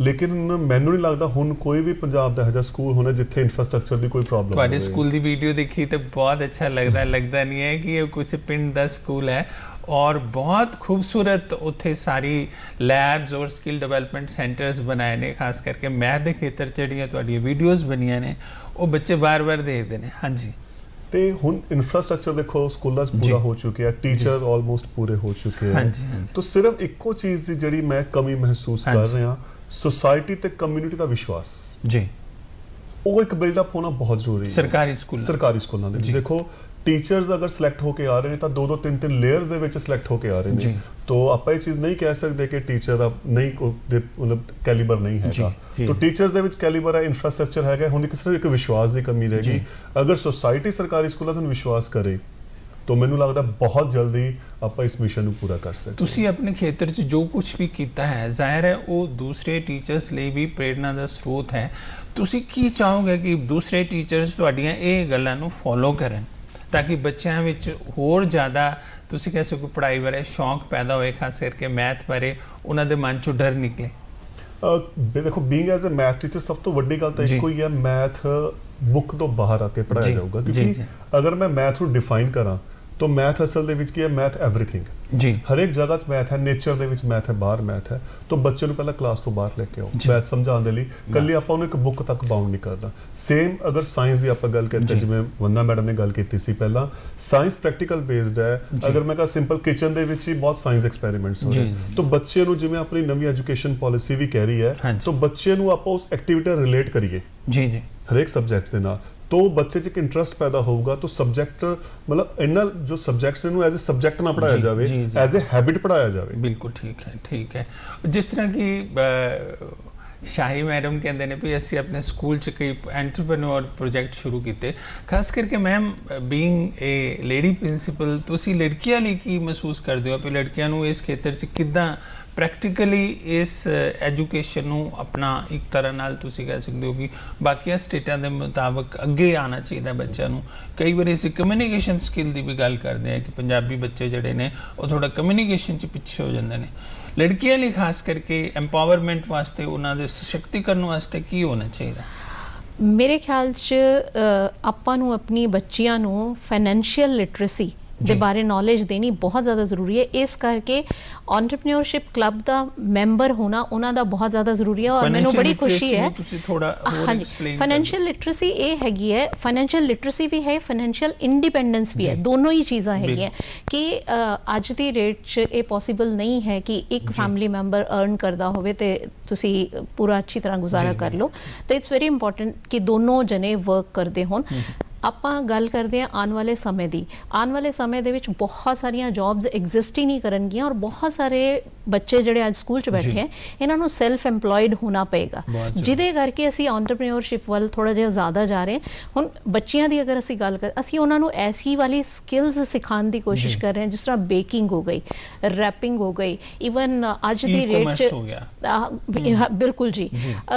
ਲੇਕਿਨ ਮੈਨੂੰ ਨਹੀਂ ਲੱਗਦਾ ਹੁਣ ਕੋਈ ਵੀ ਪੰਜਾਬ ਦਾ ਇਹੋ ਜਿਹਾ ਸਕੂਲ ਹੋਣਾ ਜਿੱਥੇ ਇਨਫਰਾਸਟ੍ਰਕਚਰ ਦੀ ਕੋਈ ਪ੍ਰੋਬਲਮ ਤੁਹਾਡੇ ਸਕੂਲ ਦੀ ਵੀਡੀਓ ਦੇਖੀ ਤਾਂ ਬਹੁਤ ਅੱਛਾ ਲੱਗਦਾ ਨਹੀਂ ਹੈ ਕਿ ਇਹ ਕੁਝ ਪਿੰਡ ਦਾ ਸਕੂਲ ਹੈ ਔਰ ਬਹੁਤ ਖੂਬਸੂਰਤ ਉੱਥੇ ਸਾਰੀ ਲੈਬਸ ਔਰ ਸਕਿੱਲ ਡਿਵੈਲਪਮੈਂਟ ਸੈਂਟਰਸ ਬਣਾਏ ਨੇ। ਖਾਸ ਕਰਕੇ ਮੈਥ ਦੇ ਖੇਤਰ 'ਚ ਜਿਹੜੀਆਂ ਤੁਹਾਡੀਆਂ ਵੀਡੀਓਜ਼ ਬਣੀਆਂ ਨੇ ਉਹ ਬੱਚੇ ਵਾਰ-ਵਾਰ ਦੇਖਦੇ ਨੇ। ਹਾਂਜੀ, ਤੇ ਹੁਣ ਇਨਫਰਾਸਟ੍ਰਕਚਰ ਦੇਖੋ ਸਕੂਲਾਂ 'ਚ ਪੂਰਾ ਹੋ ਚੁੱਕਿਆ, ਟੀਚਰ ਆਲਮੋਸਟ ਪੂਰੇ ਹੋ ਚੁੱਕੇ ਹਨ। ਤਾਂ ਸਿਰਫ ਇੱਕੋ ਚੀਜ਼ ਦੀ ਜਿਹੜੀ ਮੈਂ ਕਮੀ ਮਹਿਸੂਸ ਕਰ ਰਿਹਾ, ਸੋਸਾਇਟੀ ਤੇ ਕਮਿਊਨਿਟੀ ਦਾ ਵਿਸ਼ਵਾਸ ਜੀ, ਉਹ ਇੱਕ ਬਿਲਡਅਪ ਹੋਣਾ ਬਹੁਤ ਜ਼ਰੂਰੀ ਹੈ ਸਰਕਾਰੀ ਸਕੂਲਾਂ ਦੇ ਵਿੱਚ। ਦੇਖੋ, ਟੀਚਰਸ ਅਗਰ ਸਿਲੈਕਟ ਹੋ ਕੇ ਆ ਰਹੇ ਨੇ ਤਾਂ 2-2 3-3 ਲੇਅਰਸ ਦੇ ਵਿੱਚ ਸਿਲੈਕਟ ਹੋ ਕੇ ਆ ਰਹੇ ਨੇ। तो ਆਪਾਂ ਇਹ ਚੀਜ਼ ਨਹੀਂ ਕਹਿ ਸਕਦੇ ਕਿ ਟੀਚਰ ਨਹੀਂ ਮਤਲਬ ਕੈਲੀਬਰ ਨਹੀਂ ਹੈਗਾ। तो टीचर्स ਦੇ ਵਿੱਚ ਕੈਲੀਬਰ ਹੈ, ਇਨਫਰਾਸਟ੍ਰਕਚਰ ਹੈਗਾ, ਹੁਣ ਸਿਰਫ ਇੱਕ ਵਿਸ਼ਵਾਸ ਦੀ ਕਮੀ ਰਹਿ ਗਈ। ਅਗਰ ਸੋਸਾਇਟੀ ਸਰਕਾਰੀ ਸਕੂਲਾਂ ਨੂੰ ਵਿਸ਼ਵਾਸ ਕਰੇ तो ਮੈਨੂੰ ਲੱਗਦਾ ਬਹੁਤ ਜਲਦੀ ਆਪਾਂ ਇਸ ਮਿਸ਼ਨ ਨੂੰ ਪੂਰਾ ਕਰ ਸਕਦੇ। ਤੁਸੀਂ ਆਪਣੇ ਖੇਤਰ 'ਚ ਜੋ ਕੁਝ ਵੀ ਕੀਤਾ ਹੈ, ਜ਼ਾਹਿਰ ਹੈ ਉਹ ਦੂਸਰੇ ਟੀਚਰਸ ਲਈ ਵੀ ਪ੍ਰੇਰਣਾ ਦਾ ਸਰੋਤ ਹੈ। ਤੁਸੀਂ ਕੀ ਚਾਹੋਗੇ ਕਿ ਦੂਸਰੇ ਟੀਚਰਸ ਤੁਹਾਡੀਆਂ ਇਹ ਗੱਲਾਂ ਨੂੰ ਫੋਲੋ ਕਰਨ ਤਾਂ ਕਿ ਬੱਚਿਆਂ ਵਿੱਚ ਹੋਰ ਜ਼ਿਆਦਾ ਤੁਸੀਂ ਕਹਿ ਸਕੋ ਪੜ੍ਹਾਈ ਬਾਰੇ ਸ਼ੌਂਕ ਪੈਦਾ ਹੋਏ, ਖਾਸ ਕਰਕੇ ਮੈਥ ਬਾਰੇ ਉਹਨਾਂ ਦੇ ਮਨ 'ਚੋਂ ਡਰ ਨਿਕਲੇ? ਦੇਖੋ, being as a math teacher ਸਭ ਤੋਂ ਵੱਡੀ ਗੱਲ ਤਾਂ ਇੱਕੋ ਹੀ ਹੈ, ਮੈਥ ਬੁੱਕ ਤੋਂ ਬਾਹਰ ਆ ਕੇ ਪੜ੍ਹਾਇਆ ਜਾਊਗਾ। ਕਿਉਂਕਿ ਅਗਰ ਮੈਂ ਮੈਥ ਨੂੰ ਡਿਫਾਈਨ ਕਰਾਂ तो मैथ असल ਦੇ ਵਿੱਚ ਕੀ ਹੈ, ਮੈਥ ਐਵਰੀਥਿੰਗ ਜੀ, ਹਰੇਕ ਜਗ੍ਹਾ 'ਚ ਮੈਥ ਹੈ, ਨੇਚਰ ਦੇ ਵਿੱਚ ਮੈਥ ਹੈ, ਬਾਹਰ ਮੈਥ ਹੈ। ਤਾਂ ਬੱਚੇ ਨੂੰ ਪਹਿਲਾਂ ਕਲਾਸ ਤੋਂ ਬਾਹਰ ਲੈ ਕੇ ਆਓ ਮੈਥ ਸਮਝਾਉਣ ਦੇ ਲਈ। ਕੱਲੀ ਆਪਾਂ ਉਹਨੂੰ ਇੱਕ ਬੁੱਕ ਤੱਕ ਬਾਉਂਡ ਨਹੀਂ ਕਰਨਾ। ਸੇਮ ਅਗਰ ਸਾਇੰਸ ਦੀ ਆਪਾਂ ਗੱਲ ਕਰਦੇ, ਜਿਵੇਂ ਵੰਦਨਾ ਮੈਡਮ ਨੇ ਗੱਲ ਕੀਤੀ ਸੀ ਪਹਿਲਾਂ, ਸਾਇੰਸ ਪ੍ਰੈਕਟੀਕਲ ਬੇਸਡ ਹੈ। ਅਗਰ ਮੈਂ ਕਹਾਂ ਸਿੰਪਲ ਕਿਚਨ ਦੇ ਵਿੱਚ ਹੀ ਬਹੁਤ ਸਾਇੰਸ ਐਕਸਪੈਰੀਮੈਂਟਸ ਹੋ ਰਹੇ, ਤਾਂ ਬੱਚੇ ਨੂੰ ਜਿਵੇਂ ਆਪਣੀ ਨਵੀਂ ਐਜੂਕੇਸ਼ਨ ਪਾਲਿਸੀ ਵੀ ਕਹਿ ਰਹੀ ਹੈ, ਤਾਂ ਬੱਚੇ ਨੂੰ ਆਪਾਂ ਉਸ ਐਕਟੀਵਿਟੀ ਨਾਲ ਰਿਲੇਟ ਕਰੀਏ ਜੀ ਜੀ ਹਰੇਕ ਸਬਜੈਕਟਸ ਦੇ ਨਾਲ। तो बच्चे च एक इंटरेस्ट पैदा होगा, तो सब्जेक्ट मतलब इन्ना जो सब्जेक्ट्स ਨੂੰ ਐਜ਼ ਅ ਸਬਜੈਕਟ ਨਾ ਪੜਾਇਆ ਜਾਵੇ, ਐਜ਼ ਅ ਹੈਬਿਟ ਪੜਾਇਆ ਜਾਵੇ। ਬਿਲਕੁਲ ਠੀਕ ਹੈ। ਜਿਸ ਤਰ੍ਹਾਂ ਕਿ ਸ਼ਾਹੀ ਮੈਡਮ ਕਹਿੰਦੇ ਨੇ ਵੀ ਅਸੀਂ ਆਪਣੇ ਸਕੂਲ 'ਚ ਕਈ ਐਂਟਰਪ੍ਰੈਨਿਓਰ ਪ੍ਰੋਜੈਕਟ ਸ਼ੁਰੂ ਕੀਤੇ। ਖਾਸ ਕਰਕੇ ਮੈਮ, ਬੀਇੰਗ ਏ ਲੇਡੀ ਪ੍ਰਿੰਸੀਪਲ, ਤੁਸੀਂ ਲੜਕੀਆਂ ਲਈ ਕੀ ਮਹਿਸੂਸ ਕਰਦੇ ਹੋ ਵੀ ਲੜਕੀਆਂ ਨੂੰ ਇਸ ਖੇਤਰ 'ਚ ਕਿੱਦਾਂ ਪ੍ਰੈਕਟੀਕਲੀ ਇਸ ਐਜੂਕੇਸ਼ਨ ਨੂੰ ਆਪਣਾ ਇੱਕ ਤਰ੍ਹਾਂ ਨਾਲ ਤੁਸੀਂ ਕਹਿ ਸਕਦੇ ਹੋ ਕਿ ਬਾਕੀਆਂ ਸਟੇਟਾਂ ਦੇ ਮੁਤਾਬਕ ਅੱਗੇ ਆਉਣਾ ਚਾਹੀਦਾ ਬੱਚਿਆਂ ਨੂੰ? ਕਈ ਵਾਰੀ ਅਸੀਂ ਕਮਿਊਨੀਕੇਸ਼ਨ ਸਕਿੱਲ ਦੀ ਵੀ ਗੱਲ ਕਰਦੇ ਹਾਂ ਕਿ ਪੰਜਾਬੀ ਬੱਚੇ ਜਿਹੜੇ ਨੇ ਉਹ ਥੋੜਾ ਕਮਿਊਨੀਕੇਸ਼ਨ 'ਚ ਪਿੱਛੇ ਹੋ ਜਾਂਦੇ ਨੇ। ਲੜਕੀਆਂ ਲਈ ਖਾਸ ਕਰਕੇ ਐਮਪਾਵਰਮੈਂਟ ਵਾਸਤੇ, ਉਹਨਾਂ ਦੇ ਸਸ਼ਕਤੀਕਰਨ ਵਾਸਤੇ ਕੀ ਹੋਣਾ ਚਾਹੀਦਾ? ਮੇਰੇ ਖਿਆਲ 'ਚ ਆਪਾਂ ਨੂੰ ਆਪਣੀ ਬੱਚੀਆਂ ਨੂੰ ਫਾਈਨੈਂਸ਼ੀਅਲ ਲਿਟਰੇਸੀ ਦੇ ਬਾਰੇ ਨੌਲੇਜ ਦੇਣੀ ਬਹੁਤ ਜ਼ਿਆਦਾ ਜ਼ਰੂਰੀ ਹੈ। ਇਸ ਕਰਕੇ ਐਂਟਰਪ੍ਰੈਨਿਓਰਸ਼ਿਪ ਕਲੱਬ ਦਾ ਮੈਂਬਰ ਹੋਣਾ ਉਹਨਾਂ ਦਾ ਬਹੁਤ ਜ਼ਿਆਦਾ ਜ਼ਰੂਰੀ ਹੈ। ਔਰ ਮੈਨੂੰ ਬੜੀ ਖੁਸ਼ੀ ਹੈ, ਹਾਂਜੀ, ਫਾਈਨੈਂਸ਼ੀਅਲ ਲਿਟਰੇਸੀ ਇਹ ਹੈਗੀ ਹੈ, ਫਾਈਨੈਂਸ਼ੀਅਲ ਲਿਟਰੇਸੀ ਵੀ ਹੈ, ਫਾਈਨੈਂਸ਼ੀਅਲ ਇੰਡੀਪੈਂਡੈਂਸ ਵੀ ਹੈ, ਦੋਨੋਂ ਹੀ ਚੀਜ਼ਾਂ ਹੈਗੀਆਂ। ਕਿ ਅੱਜ ਦੀ ਰੇਟ 'ਚ ਇਹ ਪੋਸੀਬਲ ਨਹੀਂ ਹੈ ਕਿ ਇੱਕ ਫੈਮਿਲੀ ਮੈਂਬਰ ਅਰਨ ਕਰਦਾ ਹੋਵੇ ਤੇ ਤੁਸੀਂ ਪੂਰਾ ਅੱਛੀ ਤਰ੍ਹਾਂ ਗੁਜ਼ਾਰਾ ਕਰ ਲਓ। ਤਾਂ ਇਟਸ ਵੈਰੀ ਇੰਪੋਰਟੈਂਟ ਕਿ ਦੋਨੋਂ ਜਣੇ ਵਰਕ ਕਰਦੇ ਹੋਣ। ਆਪਾਂ ਗੱਲ ਕਰਦੇ ਹਾਂ ਆਉਣ ਵਾਲੇ ਸਮੇਂ ਦੀ, ਆਉਣ ਵਾਲੇ ਸਮੇਂ ਦੇ ਵਿੱਚ ਬਹੁਤ ਸਾਰੀਆਂ ਜੌਬਸ ਐਗਜ਼ਿਸਟ ਹੀ ਨਹੀਂ ਕਰਨਗੀਆਂ ਔਰ ਬਹੁਤ ਸਾਰੇ ਬੱਚੇ ਜਿਹੜੇ ਅੱਜ ਸਕੂਲ 'ਚ ਬੈਠੇ ਹੈ ਇਹਨਾਂ ਨੂੰ ਸੈਲਫ ਐਮਪਲੋਇਡ ਹੋਣਾ ਪਏਗਾ, ਜਿਹਦੇ ਕਰਕੇ ਅਸੀਂ ਐਂਟਰਪ੍ਰੀਨਿਓਰਸ਼ਿਪ ਵੱਲ ਥੋੜਾ ਜਿਹਾ ਜ਼ਿਆਦਾ ਜਾ ਰਹੇ ਹਾਂ। ਹੁਣ ਬੱਚਿਆਂ ਦੀ ਅਗਰ ਅਸੀਂ ਗੱਲ ਕਰ, ਅਸੀਂ ਉਹਨਾਂ ਨੂੰ ਐਸੀ ਵਾਲੀ ਸਕਿੱਲਸ ਸਿਖਾਉਣ ਦੀ ਕੋਸ਼ਿਸ਼ ਕਰ ਰਹੇ ਹਾਂ ਜਿਸ ਤਰ੍ਹਾਂ ਬੇਕਿੰਗ ਹੋ ਗਈ, ਰੈਪਿੰਗ ਹੋ ਗਈ, ਈਵਨ ਅੱਜ ਦੀ ਰੇਟ 'ਚ ਬਿਲकुल जी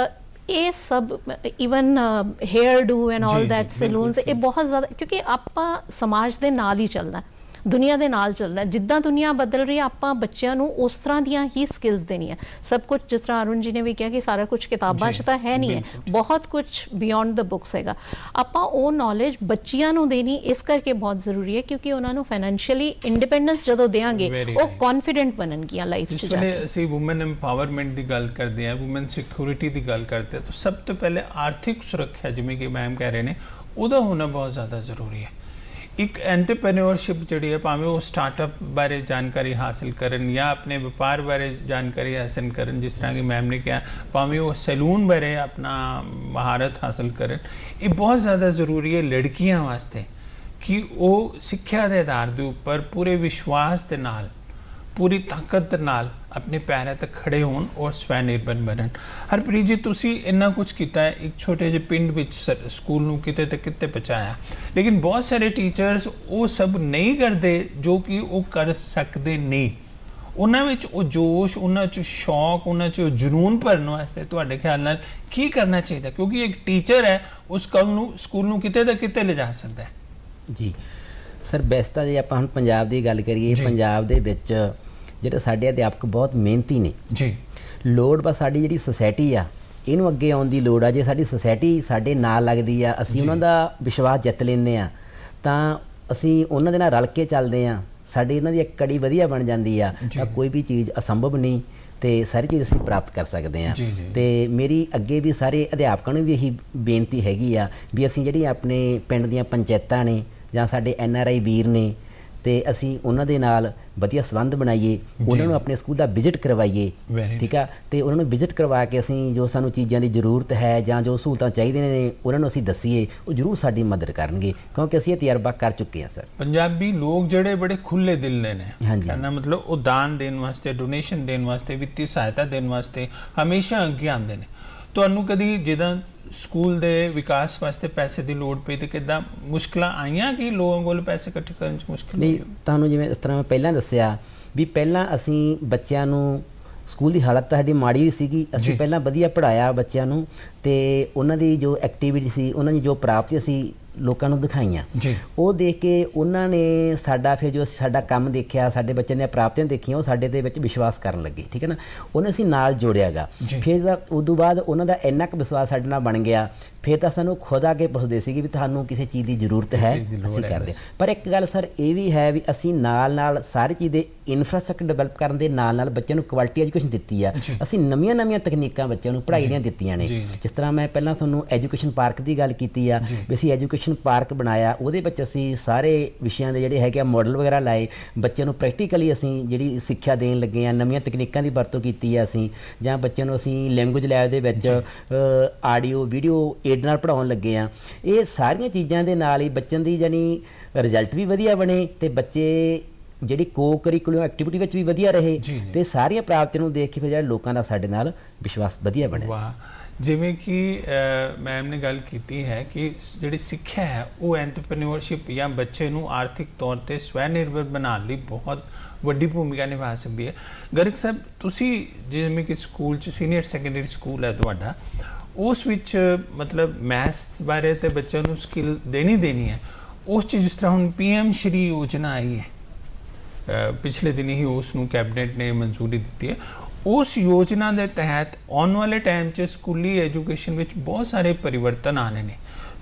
ਇਹ ਸਭ even hairdo and all that salons, ਇਹ बहुत ज़्यादा, क्योंकि ਆਪਾਂ ਸਮਾਜ ਦੇ ਨਾਲ ਹੀ ਚੱਲਣਾ, ਦੁਨੀਆ ਦੇ ਨਾਲ ਚੱਲਣਾ। ਜਿੱਦਾਂ ਦੁਨੀਆ ਬਦਲ ਰਹੀ ਹੈ ਆਪਾਂ ਬੱਚਿਆਂ ਨੂੰ ਉਸ ਤਰ੍ਹਾਂ ਦੀਆਂ ਹੀ ਸਕਿੱਲਸ ਦੇਣੀਆਂ। ਸਭ ਕੁਝ ਜਿਸ ਤਰ੍ਹਾਂ ਅਰੁਣ ਜੀ ਨੇ ਵੀ ਕਿਹਾ ਕਿ ਸਾਰਾ ਕੁਝ ਕਿਤਾਬਾਂ 'ਚ ਤਾਂ ਹੈ ਨਹੀਂ ਹੈ, ਬਹੁਤ ਕੁਝ ਬਿਯੋਂਡ ਦ ਬੁੱਕਸ ਹੈਗਾ। ਆਪਾਂ ਉਹ ਨੌਲੇਜ ਬੱਚਿਆਂ ਨੂੰ ਦੇਣੀ ਇਸ ਕਰਕੇ ਬਹੁਤ ਜ਼ਰੂਰੀ ਹੈ ਕਿਉਂਕਿ ਉਹਨਾਂ ਨੂੰ ਫਾਈਨੈਂਸ਼ੀਅਲੀ ਇੰਡੀਪੈਂਡੈਂਸ ਜਦੋਂ ਦੇਵਾਂਗੇ ਉਹ ਕੌਨਫੀਡੈਂਟ ਬਣਨਗੀਆਂ ਲਾਈਫ 'ਚ ਜਾ ਕੇ। ਅਸੀਂ ਵੂਮਨ ਐਮਪਾਵਰਮੈਂਟ ਦੀ ਗੱਲ ਕਰਦੇ ਹਾਂ, ਵੂਮਨ ਸਿਕਿਉਰਿਟੀ ਦੀ ਗੱਲ ਕਰਦੇ ਹਾਂ, ਤਾਂ ਸਭ ਤੋਂ ਪਹਿਲੇ ਆਰਥਿਕ ਸੁਰੱਖਿਆ ਜਿਵੇਂ ਕਿ ਮੈਮ ਕਹਿ ਰਹੇ ਨੇ ਉਹਦਾ ਹੋਣਾ ਬਹੁਤ ਜ਼ਿਆਦਾ ਜ਼ਰੂਰੀ ਹੈ। ਇੱਕ ਐਂਟਰਪ੍ਰੀਨਿਓਰਸ਼ਿਪ ਜਿਹੜੀ ਹੈ, ਭਾਵੇਂ ਉਹ ਸਟਾਰਟਅਪ ਬਾਰੇ ਜਾਣਕਾਰੀ ਹਾਸਿਲ ਕਰਨ ਜਾਂ ਆਪਣੇ ਵਪਾਰ ਬਾਰੇ ਜਾਣਕਾਰੀ ਹਾਸਿਲ ਕਰਨ, ਜਿਸ ਤਰ੍ਹਾਂ ਕਿ ਮੈਮ ਨੇ ਕਿਹਾ, ਭਾਵੇਂ ਉਹ ਸੈਲੂਨ ਬਾਰੇ ਆਪਣਾ ਮਹਾਰਤ ਹਾਸਿਲ ਕਰਨ, ਇਹ ਬਹੁਤ ਜ਼ਿਆਦਾ ਜ਼ਰੂਰੀ ਹੈ ਲੜਕੀਆਂ ਵਾਸਤੇ ਕਿ ਉਹ ਸਿੱਖਿਆ ਦੇ ਆਧਾਰ ਦੇ ਉੱਪਰ ਪੂਰੇ ਵਿਸ਼ਵਾਸ ਦੇ ਨਾਲ, ਪੂਰੀ ਤਾਕਤ ਨਾਲ ਆਪਣੇ ਪੈਰਾਂ ਤੇ ਖੜੇ ਹੋਣ ਔਰ ਸਵੈ ਨਿਰਭਰ ਬਣਨ। ਹਰਪ੍ਰੀਤ ਜੀ, ਤੁਸੀਂ ਇੰਨਾ ਕੁਝ ਕੀਤਾ ਹੈ, ਇੱਕ ਛੋਟੇ ਜਿਹੇ ਪਿੰਡ ਵਿੱਚ ਸਕੂਲ ਨੂੰ ਕਿਤੇ ਤੇ ਕਿਤੇ ਪਹੁੰਚਾਇਆ, ਲੇਕਿਨ ਬਹੁਤ ਸਾਰੇ ਟੀਚਰਸ ਉਹ ਸਭ ਨਹੀਂ ਕਰਦੇ ਜੋ ਕਿ ਉਹ ਕਰ ਸਕਦੇ ਨਹੀਂ। ਉਹਨਾਂ ਵਿੱਚ ਉਹ ਜੋਸ਼, ਉਹਨਾਂ 'ਚ ਸ਼ੌਕ, ਉਹਨਾਂ 'ਚ ਜਨੂਨ ਭਰਨ ਵਾਸਤੇ ਤੁਹਾਡੇ ਖਿਆਲ ਨਾਲ ਕੀ ਕਰਨਾ ਚਾਹੀਦਾ? ਕਿਉਂਕਿ ਇੱਕ ਟੀਚਰ ਹੈ, ਉਸ ਸਕੂਲ ਨੂੰ ਕਿਤੇ ਤੇ ਕਿਤੇ ਲਿਜਾ ਸਕਦਾ ਹੈ। ਜੀ ਸਰ, ਵੈਸੇ ਤਾਂ ਜੇ ਆਪਾਂ ਹੁਣ ਪੰਜਾਬ ਦੀ ਗੱਲ ਕਰੀਏ, ਪੰਜਾਬ ਦੇ ਵਿੱਚ ਜਿਹੜੇ ਸਾਡੇ ਅਧਿਆਪਕ ਬਹੁਤ ਮਿਹਨਤੀ ਨੇ ਜੀ। ਲੋੜ ਬਸ ਸਾਡੀ ਜਿਹੜੀ ਸੁਸਾਇਟੀ ਆ ਇਹਨੂੰ ਅੱਗੇ ਆਉਣ ਦੀ ਲੋੜ ਆ। ਜੇ ਸਾਡੀ ਸੁਸਾਇਟੀ ਸਾਡੇ ਨਾਲ ਲੱਗਦੀ ਆ, ਅਸੀਂ ਉਹਨਾਂ ਦਾ ਵਿਸ਼ਵਾਸ ਜਿੱਤ ਲੈਂਦੇ ਆ, ਤਾਂ ਅਸੀਂ ਉਹਨਾਂ ਦੇ ਨਾਲ ਰਲ ਕੇ ਚੱਲਦੇ ਆ, ਸਾਡੀ ਇਹਨਾਂ ਦੀ ਇੱਕ ਕੜੀ ਵਧੀਆ ਬਣ ਜਾਂਦੀ ਆ, ਤਾਂ ਕੋਈ ਵੀ ਚੀਜ਼ ਅਸੰਭਵ ਨਹੀਂ ਤੇ ਸਾਰੀ ਚੀਜ਼ ਅਸੀਂ ਪ੍ਰਾਪਤ ਕਰ ਸਕਦੇ ਆ। ਤੇ ਮੇਰੀ ਅੱਗੇ ਵੀ ਸਾਰੇ ਅਧਿਆਪਕਾਂ ਨੂੰ ਵੀ ਇਹੀ ਬੇਨਤੀ ਹੈਗੀ ਆ ਵੀ ਅਸੀਂ ਜਿਹੜੀ ਆਪਣੇ ਪਿੰਡ ਦੀਆਂ ਪੰਚਾਇਤਾਂ ਨੇ ਜਾਂ ਸਾਡੇ NRI ਵੀਰ ਨੇ, ਤੇ ਅਸੀਂ ਉਹਨਾਂ ਦੇ ਨਾਲ ਵਧੀਆ ਸੰਬੰਧ ਬਣਾਈਏ, ਉਹਨਾਂ ਨੂੰ ਆਪਣੇ ਸਕੂਲ ਦਾ ਵਿਜ਼ਿਟ ਕਰਵਾਈਏ, ਠੀਕ ਆ, ਤੇ ਉਹਨਾਂ ਨੂੰ ਵਿਜ਼ਿਟ ਕਰਵਾ ਕੇ ਅਸੀਂ ਜੋ ਸਾਨੂੰ ਚੀਜ਼ਾਂ ਦੀ ਜ਼ਰੂਰਤ ਹੈ ਜਾਂ ਜੋ ਸਹੂਲਤਾਂ ਚਾਹੀਦੀਆਂ ਨੇ ਉਹਨਾਂ ਨੂੰ ਅਸੀਂ ਦੱਸੀਏ, ਉਹ ਜ਼ਰੂਰ ਸਾਡੀ ਮਦਦ ਕਰਨਗੇ ਕਿਉਂਕਿ ਅਸੀਂ ਇਹ ਤਜਰਬਾ ਕਰ ਚੁੱਕੇ ਹਾਂ। ਸਰ, ਪੰਜਾਬੀ ਲੋਕ ਜਿਹੜੇ ਬੜੇ ਖੁੱਲੇ ਦਿਲ ਨੇ, ਕਹਿੰਦਾ ਮਤਲਬ ਉਹ ਦਾਨ ਦੇਣ ਵਾਸਤੇ, ਡੋਨੇਸ਼ਨ ਦੇਣ ਵਾਸਤੇ, ਵਿੱਤੀ ਸਹਾਇਤਾ ਦੇਣ ਵਾਸਤੇ ਹਮੇਸ਼ਾ ਅੱਗੇ ਆਉਂਦੇ ਨੇ। ਤੁਹਾਨੂੰ ਕਦੀ ਜਿੱਦਾਂ ਸਕੂਲ ਦੇ ਵਿਕਾਸ ਵਾਸਤੇ ਪੈਸੇ ਦੀ ਲੋੜ ਪਈ ਤੇ ਕਿੱਦਾਂ ਮੁਸ਼ਕਲਾਂ ਆਈਆਂ ਕਿ ਲੋਕਾਂ ਕੋਲ ਪੈਸੇ ਇਕੱਠੇ ਕਰਨ 'ਚ ਮੁਸ਼ਕਲ ਨਹੀਂ? ਤੁਹਾਨੂੰ ਜਿਵੇਂ ਇਸ ਤਰ੍ਹਾਂ ਮੈਂ ਪਹਿਲਾਂ ਦੱਸਿਆ ਵੀ ਪਹਿਲਾਂ ਅਸੀਂ ਬੱਚਿਆਂ ਨੂੰ, ਸਕੂਲ ਦੀ ਹਾਲਤ ਤਾਂ ਸਾਡੀ ਮਾੜੀ ਵੀ ਸੀਗੀ, ਅਸੀਂ ਪਹਿਲਾਂ ਵਧੀਆ ਪੜ੍ਹਾਇਆ ਬੱਚਿਆਂ ਨੂੰ ਤੇ ਉਹਨਾਂ ਦੀ ਜੋ ਐਕਟੀਵਿਟੀ ਸੀ, ਉਹਨਾਂ ਦੀ ਜੋ ਪ੍ਰਾਪਤੀ ਅਸੀਂ ਲੋਕਾਂ ਨੂੰ ਦਿਖਾਈਆਂ, ਉਹ ਦੇਖ ਕੇ ਉਹਨਾਂ ਨੇ ਸਾਡਾ ਫਿਰ ਜੋ ਸਾਡਾ ਕੰਮ ਦੇਖਿਆ, ਸਾਡੇ ਬੱਚਿਆਂ ਦੀਆਂ ਪ੍ਰਾਪਤੀਆਂ ਦੇਖੀਆਂ, ਉਹ ਸਾਡੇ ਦੇ ਵਿੱਚ ਵਿਸ਼ਵਾਸ ਕਰਨ ਲੱਗੇ, ਠੀਕ ਹੈ ਨਾ। ਉਹਨੇ ਅਸੀਂ ਨਾਲ ਜੋੜਿਆਗਾ, ਫਿਰ ਉਦੋਂ ਬਾਅਦ ਉਹਨਾਂ ਦਾ ਇੰਨਾ ਕੁ ਵਿਸ਼ਵਾਸ ਸਾਡੇ ਨਾਲ ਬਣ ਗਿਆ, ਫਿਰ ਤਾਂ ਸਾਨੂੰ ਖੁਦ ਆ ਕੇ ਪੁੱਛਦੇ ਸੀਗੇ ਵੀ ਤੁਹਾਨੂੰ ਕਿਸੇ ਚੀਜ਼ ਦੀ ਜ਼ਰੂਰਤ ਹੈ, ਅਸੀਂ ਕਰਦੇ। ਪਰ ਇੱਕ ਗੱਲ ਸਰ ਇਹ ਵੀ ਹੈ ਵੀ ਅਸੀਂ ਨਾਲ ਨਾਲ ਸਾਰੀ ਚੀਜ਼ ਦੇ ਇਨਫਰਾਸਟ੍ਰਕਚਰ ਡਿਵੈਲਪ ਕਰਨ ਦੇ ਨਾਲ ਨਾਲ ਬੱਚਿਆਂ ਨੂੰ ਕੁਆਲਿਟੀ ਐਜੂਕੇਸ਼ਨ ਦਿੱਤੀ ਆ। ਅਸੀਂ ਨਵੀਆਂ ਤਕਨੀਕਾਂ ਬੱਚਿਆਂ ਨੂੰ ਪੜ੍ਹਾਈ ਦੀਆਂ ਦਿੱਤੀਆਂ ਨੇ। ਜਿਸ ਤਰ੍ਹਾਂ ਮੈਂ ਪਹਿਲਾਂ ਤੁਹਾਨੂੰ ਐਜੂਕੇਸ਼ਨ ਪਾਰਕ ਦੀ ਗੱਲ ਕੀਤੀ ਆ, ਵੀ ਅਸੀਂ ਐਜੂਕੇਸ਼ਨ ਪਾਰਕ ਬਣਾਇਆ, ਉਹਦੇ ਵਿੱਚ ਅਸੀਂ ਸਾਰੇ ਵਿਸ਼ਿਆਂ ਦੇ ਜਿਹੜੇ ਹੈਗੇ ਆ ਮਾਡਲ ਵਗੈਰਾ ਲਾਏ, ਬੱਚਿਆਂ ਨੂੰ ਪ੍ਰੈਕਟੀਕਲੀ ਅਸੀਂ ਜਿਹੜੀ ਸਿੱਖਿਆ ਦੇਣ ਲੱਗੇ ਆ, ਨਵੀਆਂ ਤਕਨੀਕਾਂ ਦੀ ਵਰਤੋਂ ਕੀਤੀ ਆ ਅਸੀਂ, ਜਾਂ ਬੱਚਿਆਂ ਨੂੰ ਅਸੀਂ ਲੈਂਗੁਏਜ ਲੈਬ ਦੇ ਵਿੱਚ ਆਡੀਓ ਵੀਡੀਓ ਏਡ ਨਾਲ ਪੜ੍ਹਾਉਣ ਲੱਗੇ ਆ। ਇਹ ਸਾਰੀਆਂ ਚੀਜ਼ਾਂ ਦੇ ਨਾਲ ਹੀ ਬੱਚਿਆਂ ਦੀ ਜਾਨੀ ਰਿਜ਼ਲਟ ਵੀ ਵਧੀਆ ਬਣੇ ਤੇ ਬੱਚੇ ਜਿਹੜੀ ਕੋ ਕਰਿਕੂਲਮ ਐਕਟੀਵਿਟੀ ਵਿੱਚ ਵੀ ਵਧੀਆ ਰਹੇ ਤੇ ਸਾਰੀਆਂ ਪ੍ਰਾਪਤੀਆਂ ਨੂੰ ਦੇਖ ਕੇ ਫਿਰ ਜਿਹੜਾ ਲੋਕਾਂ ਦਾ ਸਾਡੇ ਨਾਲ ਵਿਸ਼ਵਾਸ ਵਧੀਆ ਬਣਿਆ। ਵਾਹ, ਜਿਵੇਂ ਕਿ ਮੈਮ ਨੇ ਗੱਲ ਕੀਤੀ ਹੈ ਕਿ ਜਿਹੜੀ ਸਿੱਖਿਆ ਹੈ ਉਹ ਐਂਟਰਪ੍ਰੀਨਿਓਰਸ਼ਿਪ ਜਾਂ ਬੱਚੇ ਨੂੰ ਆਰਥਿਕ ਤੌਰ ਤੇ ਸਵੈ ਨਿਰਭਰ ਬਣਾਉਣ ਲਈ ਬਹੁਤ ਵੱਡੀ ਭੂਮਿਕਾ ਨਿਭਾ ਸਕਦੀ ਹੈ। ਗਰਗ ਸਾਹਿਬ, ਤੁਸੀਂ ਜਿਵੇਂ ਕਿ ਸਕੂਲ 'ਚ ਸੀਨੀਅਰ ਸੈਕੰਡਰੀ ਸਕੂਲ ਹੈ ਤੁਹਾਡਾ, ਉਸ ਵਿੱਚ ਮਤਲਬ ਮੈਥਸ ਬਾਰੇ ਤੇ ਬੱਚਿਆਂ ਨੂੰ ਸਕਿੱਲ ਦੇਣੀ ਹੈ, ਉਸ 'ਚ ਜਿਸ ਤਰ੍ਹਾਂ ਹੁਣ PM ਸ਼੍ਰੀ ਯੋਜਨਾ ਆਈ ਹੈ, ਪਿਛਲੇ ਦਿਨ ਹੀ ਉਸ ਨੂੰ ਕੈਬਨਿਟ ਨੇ ਮਨਜ਼ੂਰੀ ਦਿੱਤੀ ਹੈ। ਉਸ ਯੋਜਨਾ ਦੇ ਤਹਿਤ ਆਉਣ ਵਾਲੇ ਟਾਈਮ 'ਚ ਸਕੂਲੀ ਐਜੂਕੇਸ਼ਨ ਵਿੱਚ ਬਹੁਤ ਸਾਰੇ ਪਰਿਵਰਤਨ ਆਣੇ ਨੇ।